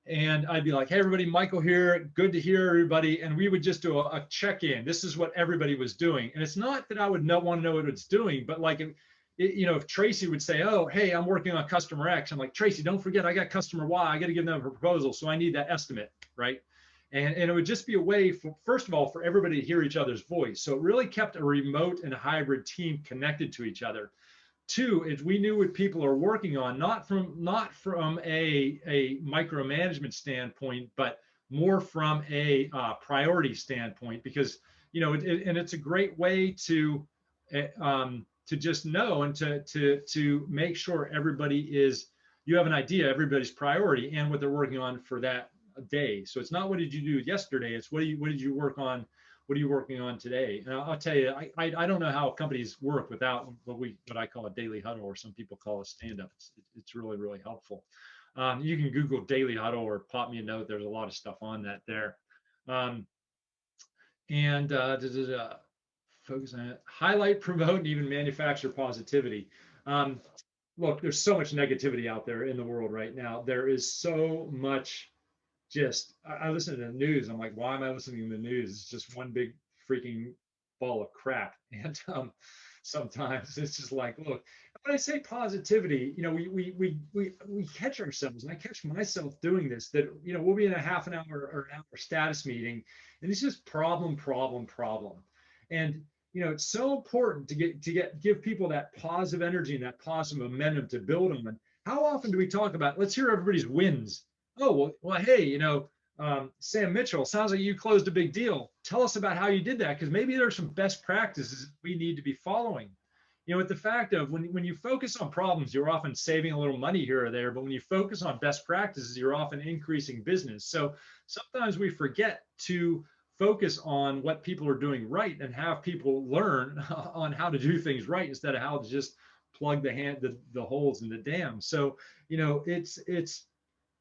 And I'd be like, "Hey, everybody, Michael here. Good to hear everybody." And we would just do a check-in. This is what everybody was doing, and it's not that I would want to know what it's doing, but like if Tracy would say, "Oh, hey, I'm working on customer X," I'm like, "Tracy, don't forget I got customer Y. I got to give them a proposal, so I need that estimate, right?" And it would just be a way for, first of all, for everybody to hear each other's voice. So it really kept a remote and hybrid team connected to each other. 2 is we knew what people are working on, not from a micromanagement standpoint, but more from a priority standpoint, because and it's a great way to just know and to make sure you have an idea everybody's priority and what they're working on for that day. So it's not what did you do yesterday, it's what did you work on, what are you working on today. And I'll tell you, I don't know how companies work without what I call a daily huddle, or some people call a stand-up. It's really, really helpful. You can Google daily huddle or pop me a note. There's a lot of stuff on that there. Focus on it. Highlight, promote, and even manufacture positivity. Look, there's so much negativity out there in the world right now. There is so much. I listen to the news. I'm like, why am I listening to the news? It's just one big freaking ball of crap. And sometimes it's just like, look, when I say positivity, we catch ourselves, and I catch myself doing this. That we'll be in a half an hour or an hour status meeting, and it's just problem. And it's so important to give people that positive energy and that positive momentum to build on. How often do we talk about, let's hear everybody's wins? Oh, well, hey, Sam Mitchell, sounds like you closed a big deal. Tell us about how you did that, because maybe there's some best practices we need to be following. With the fact of when you focus on problems, you're often saving a little money here or there, but when you focus on best practices, you're often increasing business. So sometimes we forget to focus on what people are doing right and have people learn on how to do things right instead of how to just plug the holes in the dam. So,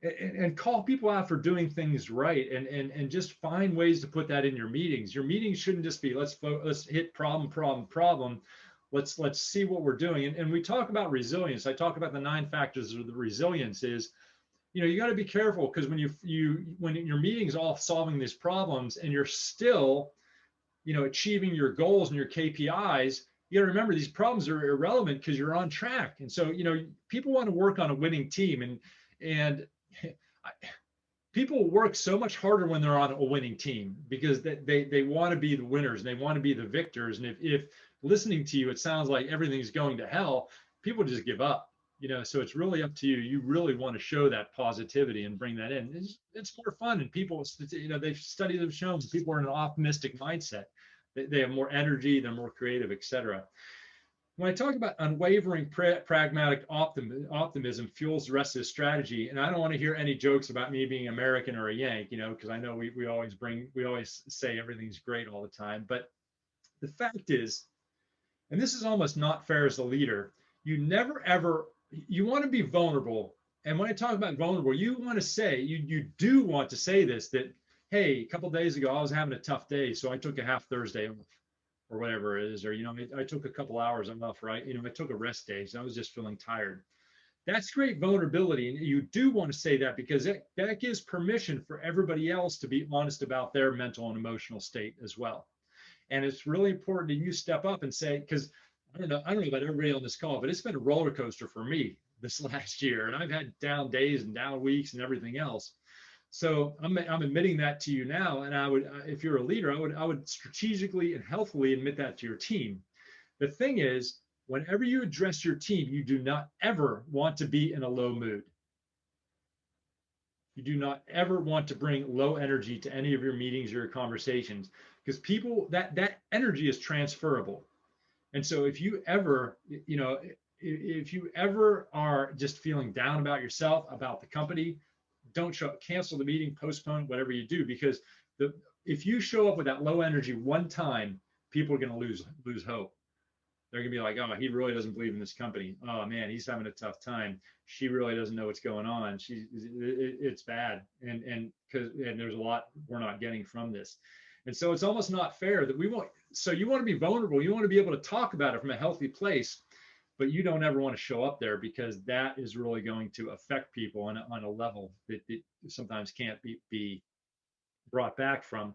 and call people out for doing things right, and just find ways to put that in your meetings. Your meetings shouldn't just be let's hit problem. Let's see what we're doing. And we talk about resilience. I talk about the 9 factors of the resilience is, you got to be careful, because when when your meeting's all solving these problems and you're still, achieving your goals and your KPIs, you got to remember these problems are irrelevant because you're on track. And so, people want to work on a winning team, and people work so much harder when they're on a winning team, because they want to be the winners and they want to be the victors. And if listening to you, it sounds like everything's going to hell, people just give up. So it's really up to you. You really want to show that positivity and bring that in. It's more fun, and people, they've studies have shown people are in an optimistic mindset. They have more energy, they're more creative, etc. When I talk about unwavering pragmatic optimism fuels the rest of the strategy, and I don't want to hear any jokes about me being American or a Yank, because I know we always say everything's great all the time. But the fact is, and this is almost not fair as a leader, you want to be vulnerable. And when I talk about vulnerable, you want to say, you do want to say this, that, hey, a couple of days ago, I was having a tough day, so I took a half Thursday off, or whatever it is, or, I took a couple hours off, right? I took a rest day, so I was just feeling tired. That's great vulnerability. And you do want to say that, because that gives permission for everybody else to be honest about their mental and emotional state as well. And it's really important that you step up and say, because I don't know about everybody on this call, but it's been a roller coaster for me this last year. And I've had down days and down weeks and everything else. So I'm admitting that to you now. And I would, if you're a leader, I would strategically and healthfully admit that to your team. The thing is, whenever you address your team, you do not ever want to be in a low mood. You do not ever want to bring low energy to any of your meetings or your conversations, because people, that energy is transferable. And so if you ever, if you ever are just feeling down about yourself, about the company, don't cancel the meeting, postpone, whatever you do, because if you show up with that low energy one time, people are going to lose hope. They're going to be like, oh, he really doesn't believe in this company. Oh man, he's having a tough time. She really doesn't know what's going on. It's bad. And there's a lot we're not getting from this. And so it's almost not fair that so you want to be vulnerable. You want to be able to talk about it from a healthy place, but you don't ever want to show up there, because that is really going to affect people on a level that sometimes can't be brought back from.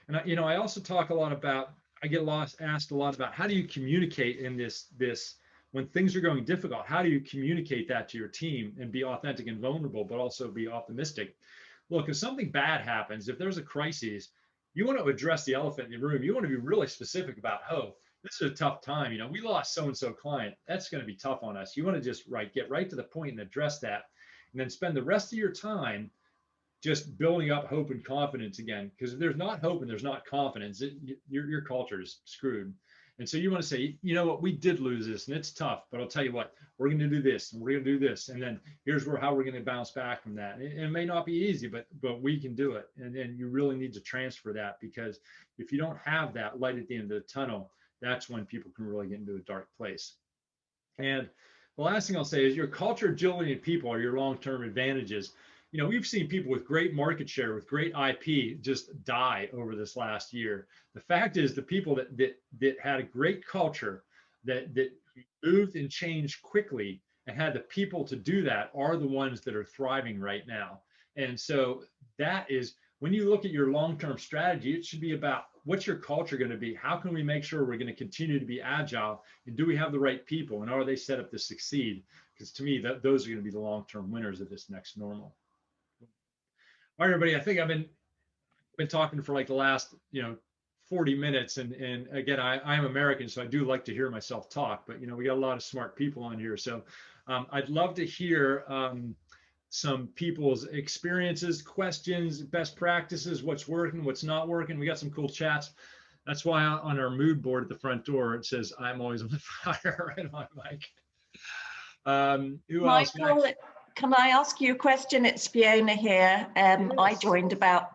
And I also talk a lot about, I get asked a lot about, how do you communicate in this when things are going difficult? How do you communicate that to your team and be authentic and vulnerable, but also be optimistic? Look, if something bad happens, if there's a crisis, you want to address the elephant in the room. You want to be really specific about, oh, this is a tough time. We lost so-and-so client. That's going to be tough on us. You want to just get right to the point and address that, and then spend the rest of your time just building up hope and confidence again. Because if there's not hope and there's not confidence, your culture is screwed. And so you want to say, you know what, we did lose this and it's tough, but I'll tell you what, we're going to do this and we're going to do this. And then here's how we're going to bounce back from that. And it may not be easy, but we can do it. And you really need to transfer that, because if you don't have that light at the end of the tunnel, that's when people can really get into a dark place. And the last thing I'll say is, your culture, agility, and people are your long-term advantages. We've seen people with great market share, with great IP, just die over this last year. The fact is, the people that had a great culture, that moved and changed quickly and had the people to do that, are the ones that are thriving right now. And so that is, when you look at your long-term strategy, it should be about, what's your culture going to be? How can we make sure we're going to continue to be agile? And do we have the right people? And are they set up to succeed? Because to me, those are going to be the long-term winners of this next normal. All right, everybody, I think I've been talking for like the last 40 minutes, and again, I'm American, so I do like to hear myself talk, but we got a lot of smart people on here, so I'd love to hear some people's experiences, questions, best practices, what's working, what's not working. We got some cool chats. That's why on our mood board at the front door it says, "I'm always on fire," right on my mic. Who else? Michael, can I ask you a question? It's Fiona here. Yes. I joined about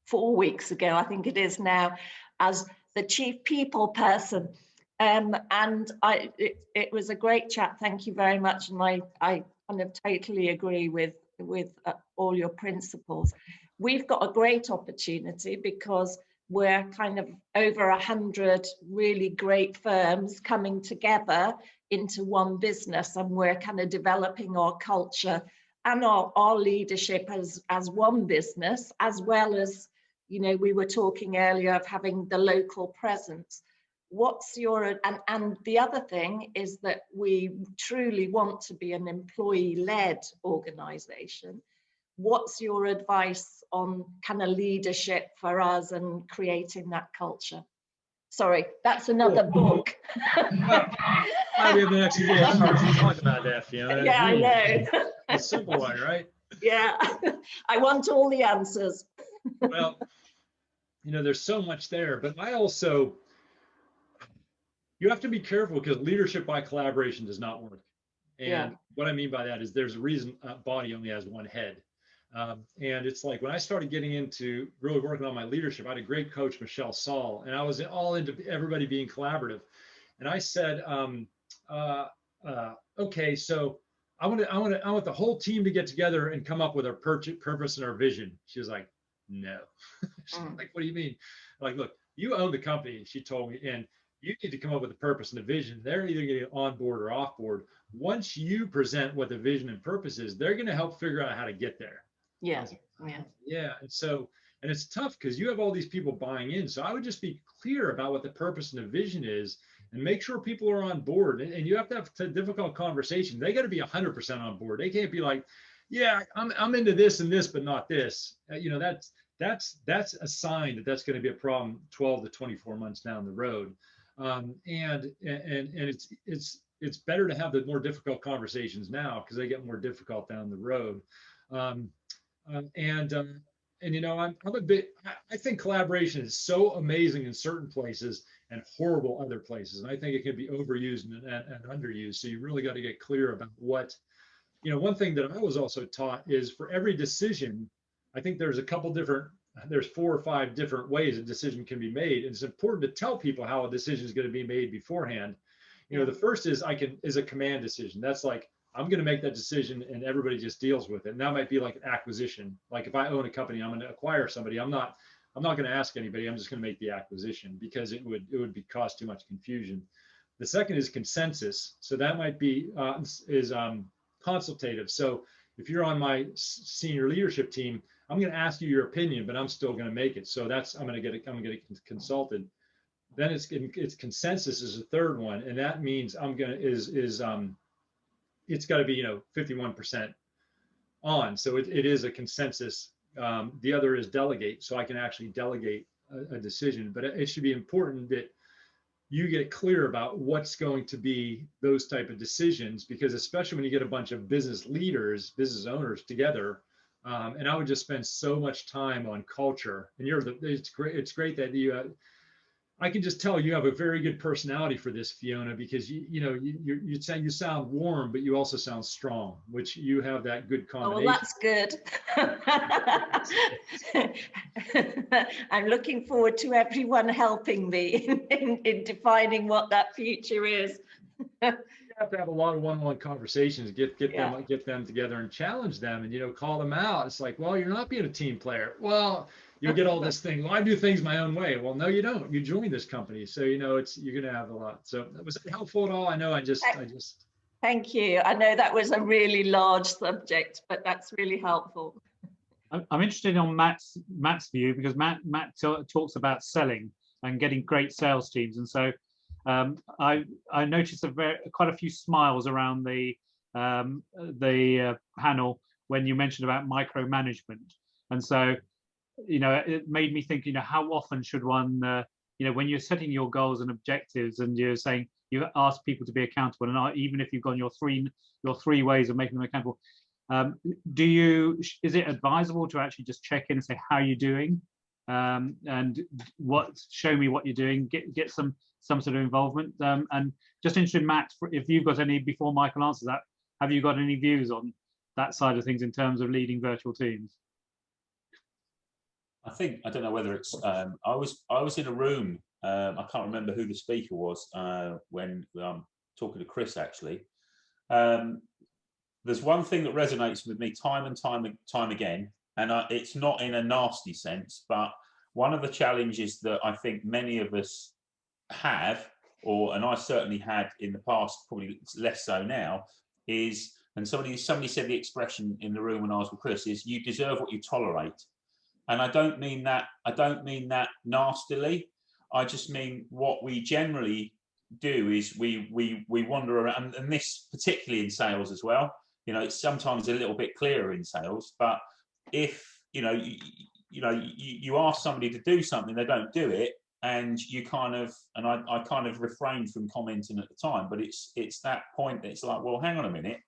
4 weeks ago, I think it is now, as the chief people person. And it was a great chat. Thank you very much. And I kind of totally agree with with all your principals. We've got a great opportunity because we're kind of over 100 really great firms coming together into one business, and we're kind of developing our culture and our leadership as one business, as well as, you know, we were talking earlier of having the local presence. What's your, and the other thing is that we truly want to be an employee-led organization. What's your advice on kind of leadership for us and creating that culture? Sorry, that's another book. Well, we have the next few hours to talk about that, Fiona. Yeah, I know. A simple one, right? Yeah, I want all the answers. Well, you know, there's so much there, but I also, you have to be careful because leadership by collaboration does not work. And Yeah. what I mean by that is there's a reason a body only has one head. And it's like when I started getting into really working on my leadership, I had a great coach, Michelle Saul, and I was all into everybody being collaborative. And I said, okay, so I want the whole team to get together and come up with our purpose and our vision. She was like, no. She's like, what do you mean? I'm like, look, you own the company, she told me, and you need to come up with a purpose and a vision. They're either getting on board or off board. Once you present what the vision and purpose is, they're going to help figure out how to get there. Yeah, yeah. And so, and it's tough because you have all these people buying in. So I would just be clear about what the purpose and the vision is, and make sure people are on board. And you have to have a difficult conversation. They got to be 100% on board. They can't be like, yeah, I'm into this and this, but not this. You know, that's a sign that that's going to be a problem 12 to 24 months down the road. And it's better to have the more difficult conversations now because they get more difficult down the road. And you know, I'm a bit, I think collaboration is so amazing in certain places and horrible other places. And I think it can be overused and underused. So you really got to get clear about what, you know, one thing that I was also taught is for every decision, I think there's there's 4 or 5 different ways a decision can be made. And it's important to tell people how a decision is going to be made beforehand. You know, the first is a command decision. That's like, I'm going to make that decision and everybody just deals with it. And that might be like an acquisition. Like if I own a company, I'm going to acquire somebody. I'm not going to ask anybody. I'm just going to make the acquisition because it would cause too much confusion. The second is consensus. So that might be consultative. So if you're on my senior leadership team, I'm going to ask you your opinion, but I'm still going to make it. So I'm going to get it consulted. Then it's consensus is the third one, and that means it's got to be, you know, 51% on. So it is a consensus. The other is delegate. So I can actually delegate a decision, but it should be important that you get clear about what's going to be those type of decisions, because especially when you get a bunch of business leaders, business owners together, and I would just spend so much time on culture. And it's great that you, I can just tell you have a very good personality for this, Fiona, because you sound warm, but you also sound strong, which you have that good combination. Oh, well, that's good. I'm looking forward to everyone helping me in defining what that future is. You have to have a lot of one-on-one conversations, get them together and challenge them, and, you know, call them out. It's like, well, you're not being a team player. Well, you'll get all this thing. Well, I do things my own way. Well, no, you don't. You joined this company, so you know you're going to have a lot. So was it helpful at all? I know I just. Thank you. I know that was a really large subject, but that's really helpful. I'm interested in Matt's view, because Matt talks about selling and getting great sales teams, and so I noticed quite a few smiles around the panel when you mentioned about micromanagement, and so, you know, it made me think, you know, how often should one, you know, when you're setting your goals and objectives and you're saying you ask people to be accountable, and even if you've gone your three ways of making them accountable, is it advisable to actually just check in and say, how are you doing, and show me what you're doing, get some sort of involvement, and just interested, Matt, if you've got any, before Michael answers that, have you got any views on that side of things in terms of leading virtual teams? I don't know whether it's, I was in a room, I can't remember who the speaker was when I'm talking to Chris, actually. there's one thing that resonates with me time and time again, and it's not in a nasty sense, but one of the challenges that I think many of us have, and I certainly had in the past, probably less so now, is, and somebody said the expression in the room when I was with Chris, is you deserve what you tolerate. And I don't mean that nastily. I just mean what we generally do is we wander around, and this particularly in sales as well. You know, it's sometimes a little bit clearer in sales, but if you ask somebody to do something, they don't do it, and you kind of, and I kind of refrained from commenting at the time, but it's that point that it's like, well, hang on a minute,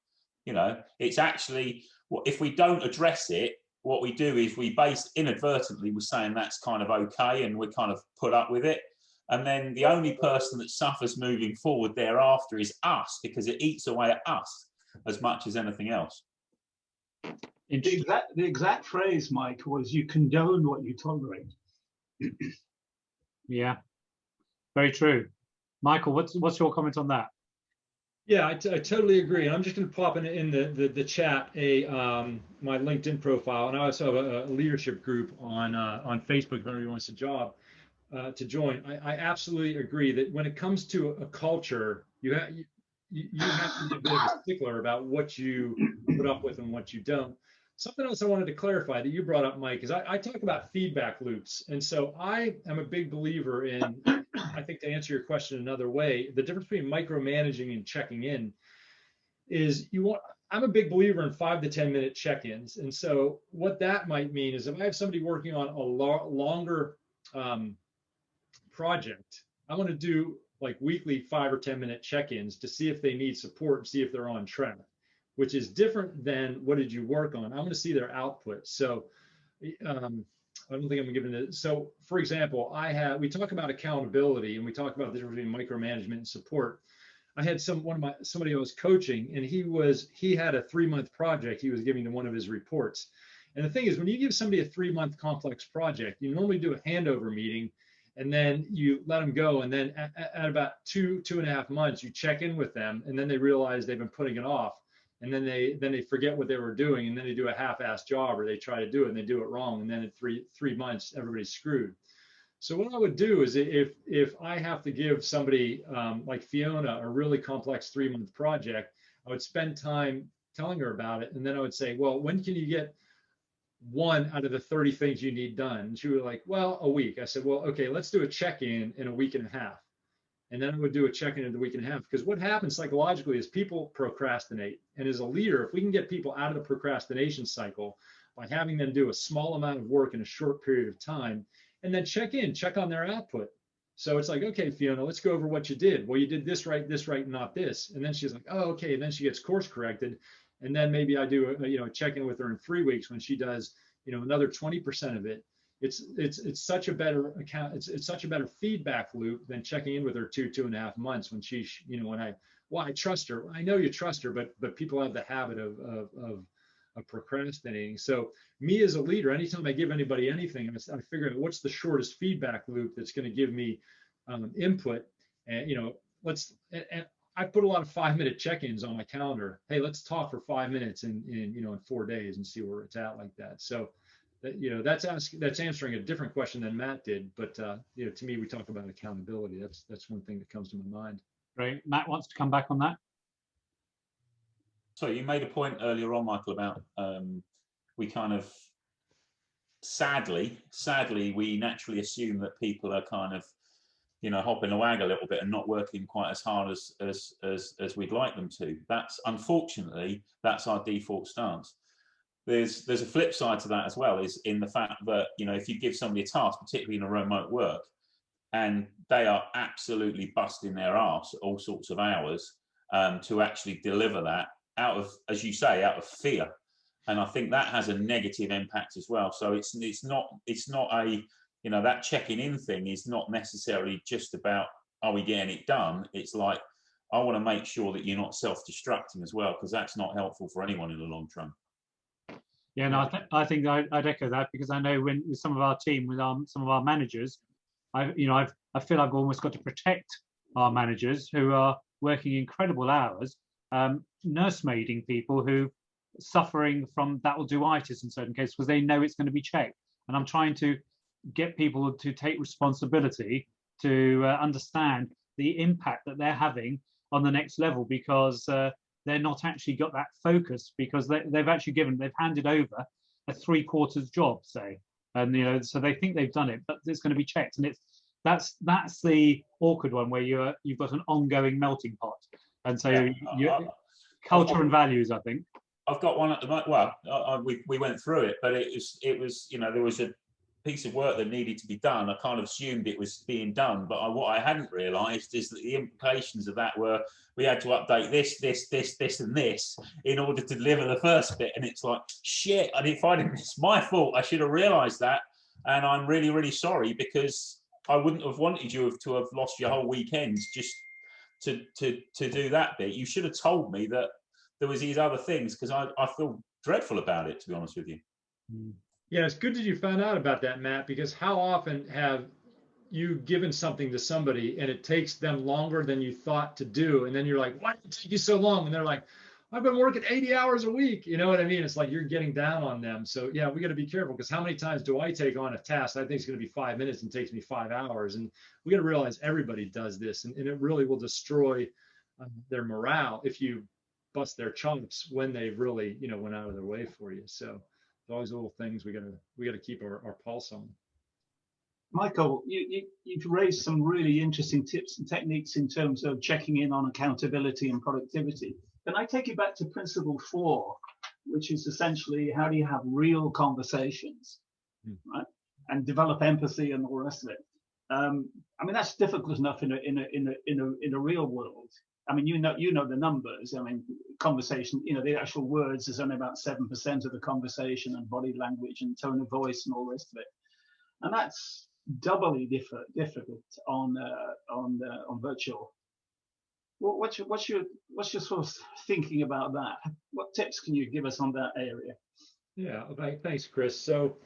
you know, it's actually, if we don't address it, what we do is we inadvertently, we're saying that's kind of okay, and we kind of put up with it. And then the only person that suffers moving forward thereafter is us, because it eats away at us as much as anything else. The exact phrase, Mike, was you condone what you tolerate. Yeah, very true. Michael, what's your comment on that? Yeah, I totally agree. And I'm just going to pop in the chat my LinkedIn profile, and I also have a leadership group on Facebook if anybody wants to join. I absolutely agree that when it comes to a culture, you have to be a bit of a stickler about what you put up with and what you don't. Something else I wanted to clarify that you brought up, Mike, is I talk about feedback loops. And so I am a big believer in, I think to answer your question another way, the difference between micromanaging and checking in is I'm a big believer in 5 to 10 minute check-ins. And so what that might mean is if I have somebody working on a longer project, I want to do like weekly 5 or 10 minute check-ins to see if they need support and see if they're on track, which is different than what did you work on. I want to see their output. So I don't think I'm giving it. So for example, we talk about accountability and we talk about the difference between micromanagement and support. I had somebody I was coaching, and he had a 3-month project he was giving to one of his reports. And the thing is, when you give somebody a 3-month complex project, you normally do a handover meeting, and then you let them go. And then at about 2.5 months, you check in with them, and then they realize they've been putting it off. And then they forget what they were doing, and then they do a half-assed job, or they try to do it and they do it wrong. And then in three months, everybody's screwed. So what I would do is if I have to give somebody like Fiona a really complex 3-month project, I would spend time telling her about it. And then I would say, well, when can you get 1 out of the 30 things you need done? And she was like, well, a week. I said, well, okay, let's do a check-in in a week and a half. And then I would do a check-in in the week and a half, because what happens psychologically is people procrastinate. And as a leader, if we can get people out of the procrastination cycle by having them do a small amount of work in a short period of time, and then check on their output. So it's like, okay, Fiona, let's go over what you did. Well, you did this right, not this. And then she's like, oh, okay. And then she gets course corrected. And then maybe I do a check-in with her in 3 weeks when she does, another 20% of it. It's such a better account. It's such a better feedback loop than checking in with her 2.5 months when she, I trust her. I know you trust her, but people have the habit of procrastinating. So me as a leader, anytime I give anybody anything, I figure out what's the shortest feedback loop that's going to give me input. And and I put a lot of 5-minute check-ins on my calendar. Hey, let's talk for 5 minutes in 4 days and see where it's at like that. So that's answering a different question than Matt did. But to me, we talk about accountability. That's one thing that comes to my mind. Great. Matt wants to come back on that. So you made a point earlier on, Michael, about we kind of sadly we naturally assume that people are kind of hopping the wag a little bit and not working quite as hard as we'd like them to. Unfortunately that's our default stance. There's a flip side to that as well, is in the fact that if you give somebody a task, particularly in a remote work, and they are absolutely busting their arse all sorts of hours to actually deliver that, out of, as you say, out of fear. And I think that has a negative impact as well. So it's not a, that checking in thing is not necessarily just about, are we getting it done? It's like, I want to make sure that you're not self-destructing as well, because that's not helpful for anyone in the long term. Yeah, no, I think I'd echo that, because I know with some of our team, with some of our managers, I feel I've almost got to protect our managers who are working incredible hours. nursemaiding people who suffering from bowel-do-itis in certain cases because they know it's going to be checked. And I'm trying to get people to take responsibility to understand the impact that they're having on the next level, because they're not actually got that focus, because they've handed over a 3/4 job, say, and so they think they've done it, but it's going to be checked, and that's the awkward one where you've got an ongoing melting pot, and so culture and values, I think. I've got one at the moment. Well, we went through it, but it was there was a piece of work that needed to be done. I kind of assumed it was being done, but what I hadn't realised is that the implications of that were we had to update this, and this in order to deliver the first bit. And it's like, shit, it's my fault. I should have realised that, and I'm really, really sorry, because I wouldn't have wanted you to have lost your whole weekend just to do that bit. You should have told me that there was these other things, because I feel dreadful about it, to be honest with you. Yeah, it's good that you found out about that, Matt, because how often have you given something to somebody and it takes them longer than you thought to do, and then you're like, why did it take you so long? And they're like, I've been working 80 hours a week. You know what I mean? It's like you're getting down on them. So yeah, we got to be careful, because how many times do I take on a task I think is going to be 5 minutes and takes me 5 hours? And we got to realize everybody does this, and it really will destroy their morale if you bust their chops when they really went out of their way for you. So all these little things we gotta keep our pulse on. Michael, you've raised some really interesting tips and techniques in terms of checking in on accountability and productivity. Can I take you back to principle 4, which is essentially how do you have real conversations, right, and develop empathy and all the rest of it. I mean, that's difficult enough in a real world. I mean, you know the numbers. I mean, conversation, the actual words is only about 7% of the conversation, and body language and tone of voice and all the rest of it. And that's doubly difficult on virtual. What's your sort of thinking about that? What tips can you give us on that area? Yeah, thanks, Chris. So,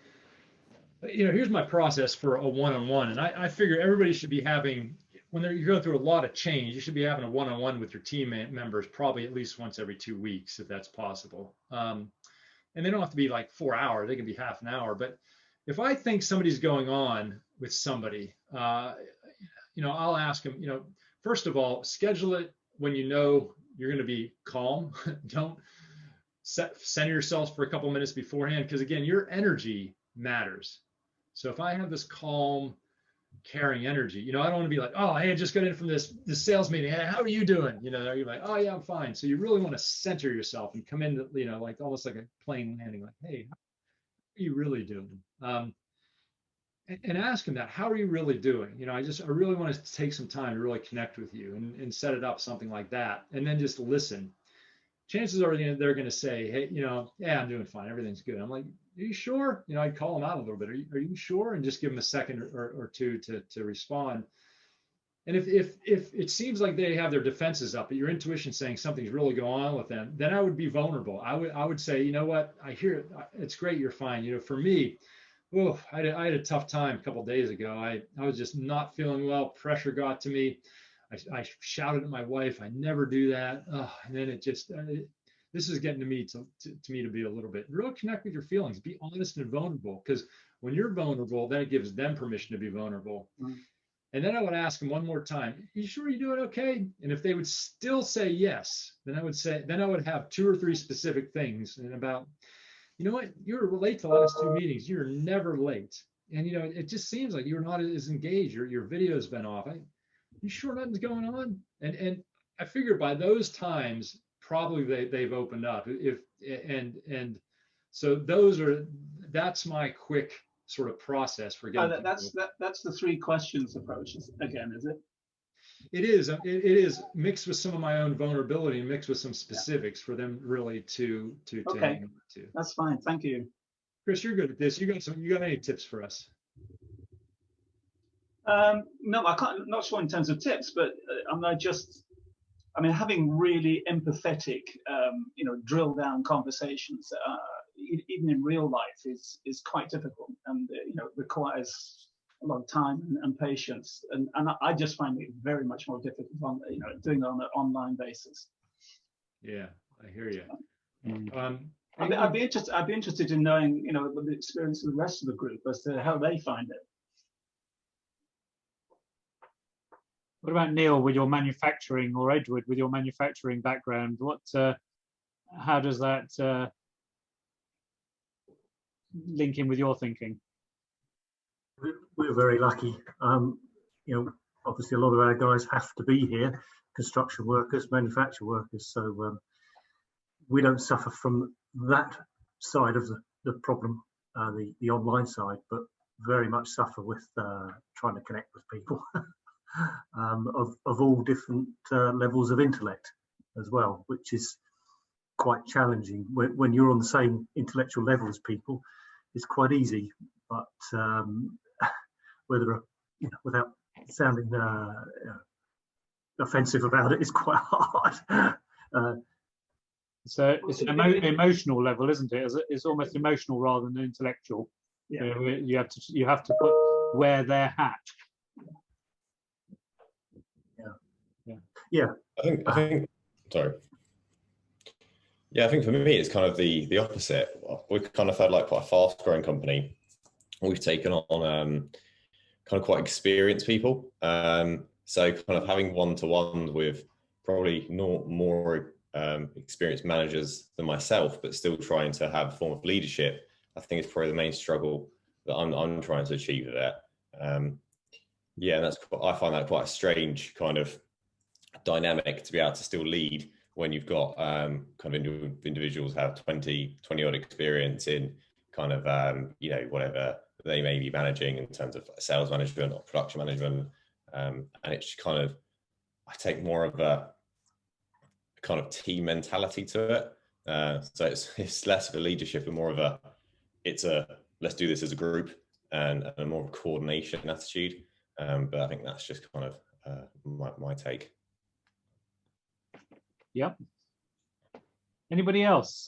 here's my process for a one-on-one, and I figure everybody should be having, when you're going through a lot of change, you should be having a one-on-one with your team members probably at least once every 2 weeks, if that's possible. And they don't have to be like 4 hours; they can be half an hour. But if I think somebody's going on with somebody, I'll ask them. First of all, schedule it when you're going to be calm. Don't center yourselves for a couple minutes beforehand, because again, your energy matters. So if I have this calm, caring energy, I don't want to be like, oh, hey, I just got in from this sales meeting. Hey, how are you doing? You're like, oh yeah, I'm fine. So you really want to center yourself and come in, like almost like a plane landing, like, hey, how are you really doing? And ask them that, how are you really doing? I really want to take some time to really connect with you and set it up something like that. And then just listen. Chances are they're going to say, hey, yeah, I'm doing fine. Everything's good. I'm like, are you sure? I'd call them out a little bit. Are you sure? And just give them a second or two to respond. And if it seems like they have their defenses up, but your intuition saying something's really going on with them, then I would be vulnerable. I would say, you know what? I hear it. It's great. You're fine. For me, I had a tough time a couple of days ago. I was just not feeling well. Pressure got to me. I shouted at my wife. I never do that. And then it just, this is getting to me to be a little bit, really connect with your feelings, be honest and vulnerable. Because when you're vulnerable, then it gives them permission to be vulnerable. And then I would ask them one more time, you sure you're doing okay? And if they would still say yes, then I would have 2 or 3 specific things. And about, you know what, you were late to the last 2 meetings. You're never late. And, it just seems like you're not as engaged. Your video's been off. You sure nothing's going on? And I figure by those times, probably they've opened up. So that's my quick sort of process for getting. That's the 3 questions approaches again, is it? It is mixed with some of my own vulnerability and mixed with some specifics for them really to Okay, hang on to. That's fine. Thank you. Chris, you're good at this. You got any tips for us? No, I can't. Not sure in terms of tips, but having really empathetic, drill down conversations, even in real life, is quite difficult, and requires a lot of time and patience, and I just find it very much more difficult on doing it on an online basis. Yeah, I hear you. I'd be interested in knowing, you know, the experience of the rest of the group as to how they find it. What about Neil with your manufacturing, or Edward with your manufacturing background? What, how does that link in with your thinking? We're very lucky. You know, obviously a lot of our guys have to be here, construction workers, manufacture workers. So we don't suffer from that side of the problem, the online side, but very much suffer with trying to connect with people of all different levels of intellect as well, which is quite challenging. When you're on the same intellectual level as people, it's quite easy, but whether, you know, without sounding offensive about it, is quite hard. So it's an emotional level, isn't it? It's almost emotional rather than intellectual. Yeah. You have to wear their hat. Yeah. I think sorry. Yeah, I think for me it's kind of the opposite. We've kind of had like quite a fast growing company. We've taken on kind of quite experienced people. So kind of having one-to-one with probably more experienced managers than myself, but still trying to have a form of leadership, I think is probably the main struggle that I'm trying to achieve with that. Yeah, and I find that quite a strange kind of dynamic to be able to still lead when you've got kind of individuals have 20 odd experience in kind of you know, whatever they may be managing in terms of sales management or production management, and it's kind of, I take more of a kind of team mentality to it. So it's less of a leadership and more of a let's do this as a group, and a more of a coordination attitude. But I think that's just kind of my take. Yep. Anybody else?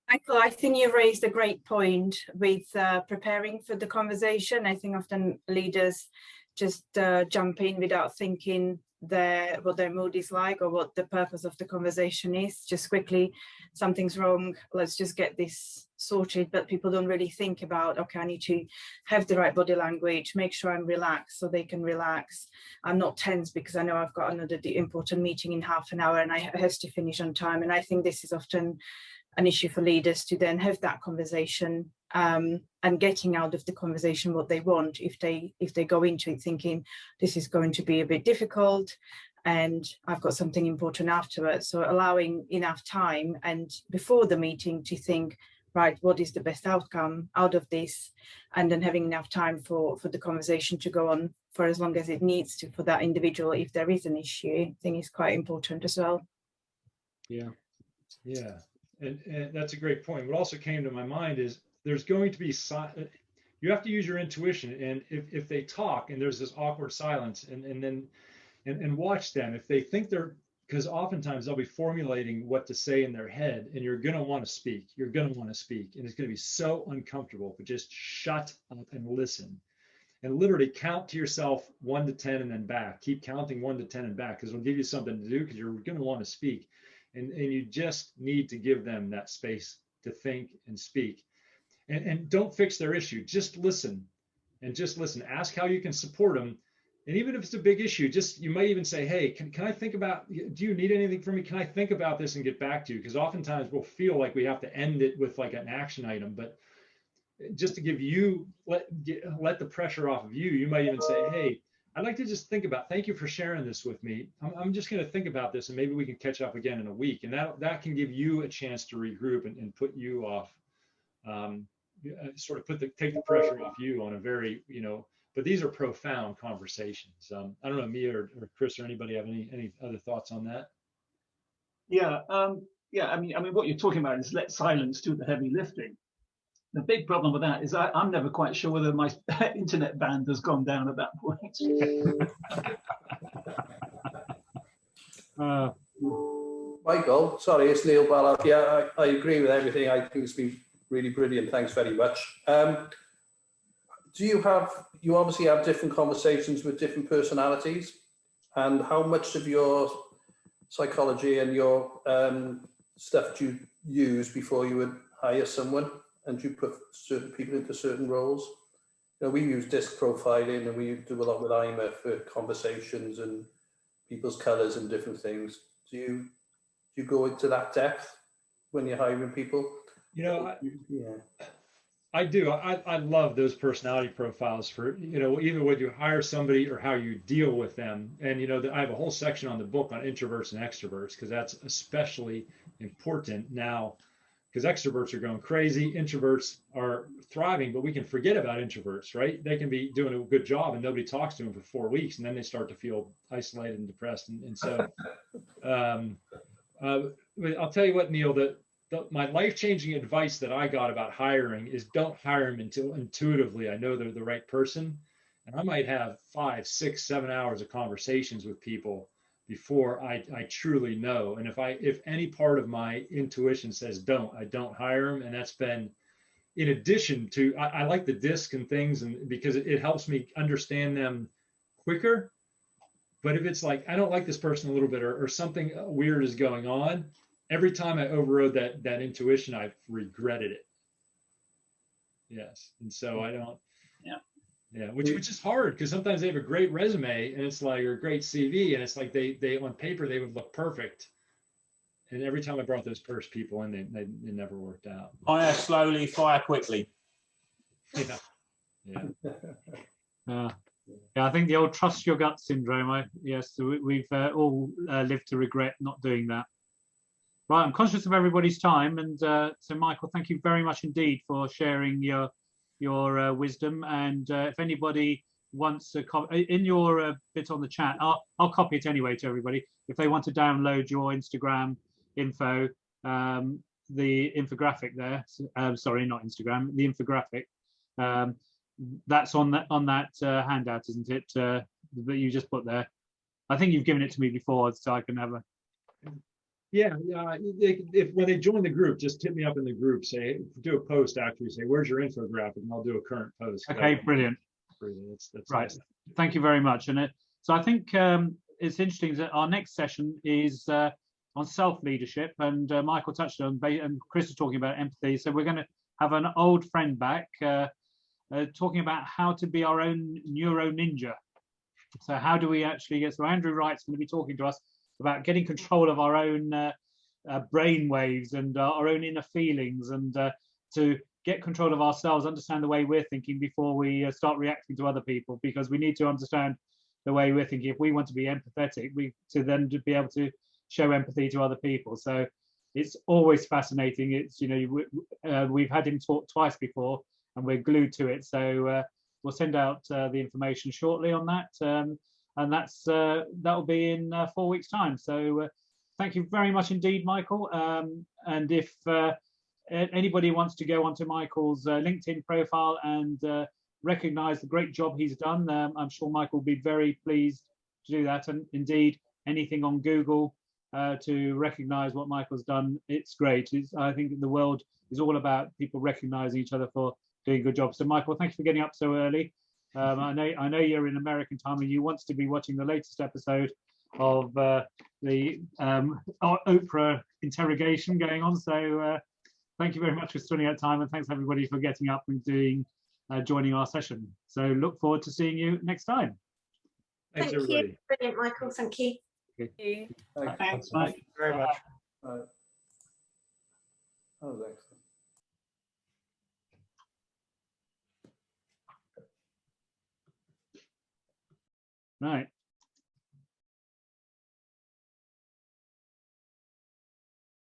Michael, I think you raised a great point with preparing for the conversation. I think often leaders just jump in without thinking what their mood is like or what the purpose of the conversation is. Just quickly, something's wrong, let's just get this sorted. But people don't really think about, okay, I need to have the right body language, make sure I'm relaxed so they can relax. I'm not tense because I know I've got another important meeting in half an hour and I have to finish on time. And I think this is often an issue for leaders to then have that conversation, and getting out of the conversation what they want if they go into it thinking this is going to be a bit difficult and I've got something important afterwards. So allowing enough time and before the meeting to think, right, what is the best outcome out of this, and then having enough time for the conversation to go on for as long as it needs to for that individual if there is an issue. I think is quite important as well. Yeah. Yeah. And that's a great point. What also came to my mind is there's going to be, you have to use your intuition. And if they talk and there's this awkward silence and watch them, if they think because oftentimes they'll be formulating what to say in their head and you're going to want to speak. You're going to want to speak. And it's going to be so uncomfortable, but just shut up and listen. And literally count to yourself 1 to 10 and then back. Keep counting 1 to 10 and back because it'll give you something to do because you're going to want to speak. And you just need to give them that space to think and speak. And don't fix their issue. Just listen and just listen. Ask how you can support them. And even if it's a big issue, you might even say, hey, can I think about, do you need anything from me? Can I think about this and get back to you? Because oftentimes we'll feel like we have to end it with like an action item. But just to give you, let the pressure off of you, you might even say, hey, I'd like to just think about, thank you for sharing this with me. I'm just going to think about this and maybe we can catch up again in a week. And that can give you a chance to regroup and put you off, sort of take the pressure off you on a very, but these are profound conversations. I don't know, Mia or Chris or anybody have any other thoughts on that? Yeah. I mean, what you're talking about is let silence do the heavy lifting. The big problem with that is I'm never quite sure whether my internet band has gone down at that point. Michael, sorry, it's Neil Ballard. Yeah, I agree with everything. I think it's been really brilliant. Thanks very much. You obviously have different conversations with different personalities, and how much of your psychology and your stuff that you use before you would hire someone, and you put certain people into certain roles? You know, we use disc profiling, and we do a lot with IMA for conversations and people's colours and different things. Do you go into that depth when you're hiring people? You know, Yeah. I do. I love those personality profiles for, you know, either when you hire somebody or how you deal with them. And, you know, I have a whole section on the book on introverts and extroverts, because that's especially important now, because extroverts are going crazy. Introverts are thriving, but we can forget about introverts, right? They can be doing a good job and nobody talks to them for 4 weeks, and then they start to feel isolated and depressed. And so I'll tell you what, Neil, my life-changing advice that I got about hiring is don't hire them until intuitively I know they're the right person. And I might have 5, 6, 7 hours of conversations with people before I truly know. And if any part of my intuition says I don't hire them. And that's been in addition to, I like the disc and things, and because it helps me understand them quicker. But if it's like, I don't like this person a little bit, or something weird is going on, every time I overrode that intuition, I've regretted it. Yes. And so I don't, which is hard, because sometimes they have a great resume and it's like, or a great CV, and it's like they on paper, they would look perfect. And every time I brought those first people in, they never worked out. Hire slowly, fire quickly. Yeah. Yeah, I think the old trust your gut syndrome. Yes, we've all lived to regret not doing that. Right, I'm conscious of everybody's time, and so Michael, thank you very much indeed for sharing your wisdom. And if anybody wants to in your bit on the chat, I'll copy it anyway to everybody. If they want to download your Instagram info, the infographic there. Sorry, not Instagram. The infographic. That's on that handout, isn't it? That you just put there. I think you've given it to me before, so I can have a. Yeah. When they join the group, just hit me up in the group. Say, do a post. Actually, say, "Where's your infographic?" and I'll do a current post. Okay, brilliant. That's right. Nice. Thank you very much. And so I think it's interesting that our next session is on self-leadership, and Michael touched on, and Chris is talking about empathy. So we're going to have an old friend back talking about how to be our own neuro ninja. So how do we actually get? So Andrew Wright's going to be talking to us about getting control of our own brain waves and our own inner feelings, and to get control of ourselves, understand the way we're thinking before we start reacting to other people, because we need to understand the way we're thinking if we want to be empathetic, to then be able to show empathy to other people. So it's always fascinating. It's, you know, we've had him talk twice before and we're glued to it. So we'll send out the information shortly on that. And that'll be in 4 weeks' time. So thank you very much indeed, Michael. And if anybody wants to go onto Michael's LinkedIn profile and recognize the great job he's done, I'm sure Michael will be very pleased to do that. And indeed, anything on Google to recognize what Michael's done, it's great. I think the world is all about people recognizing each other for doing a good job. So Michael, thank you for getting up so early. I know you're in American time and you want to be watching the latest episode of the Oprah interrogation going on. So thank you very much for spending that time, and thanks everybody for getting up and joining our session. So look forward to seeing you next time. Thanks, Thank everybody. you. Brilliant, Michael. Thank you. Okay. Thanks, Mike. Thank you very much. That was excellent. Right.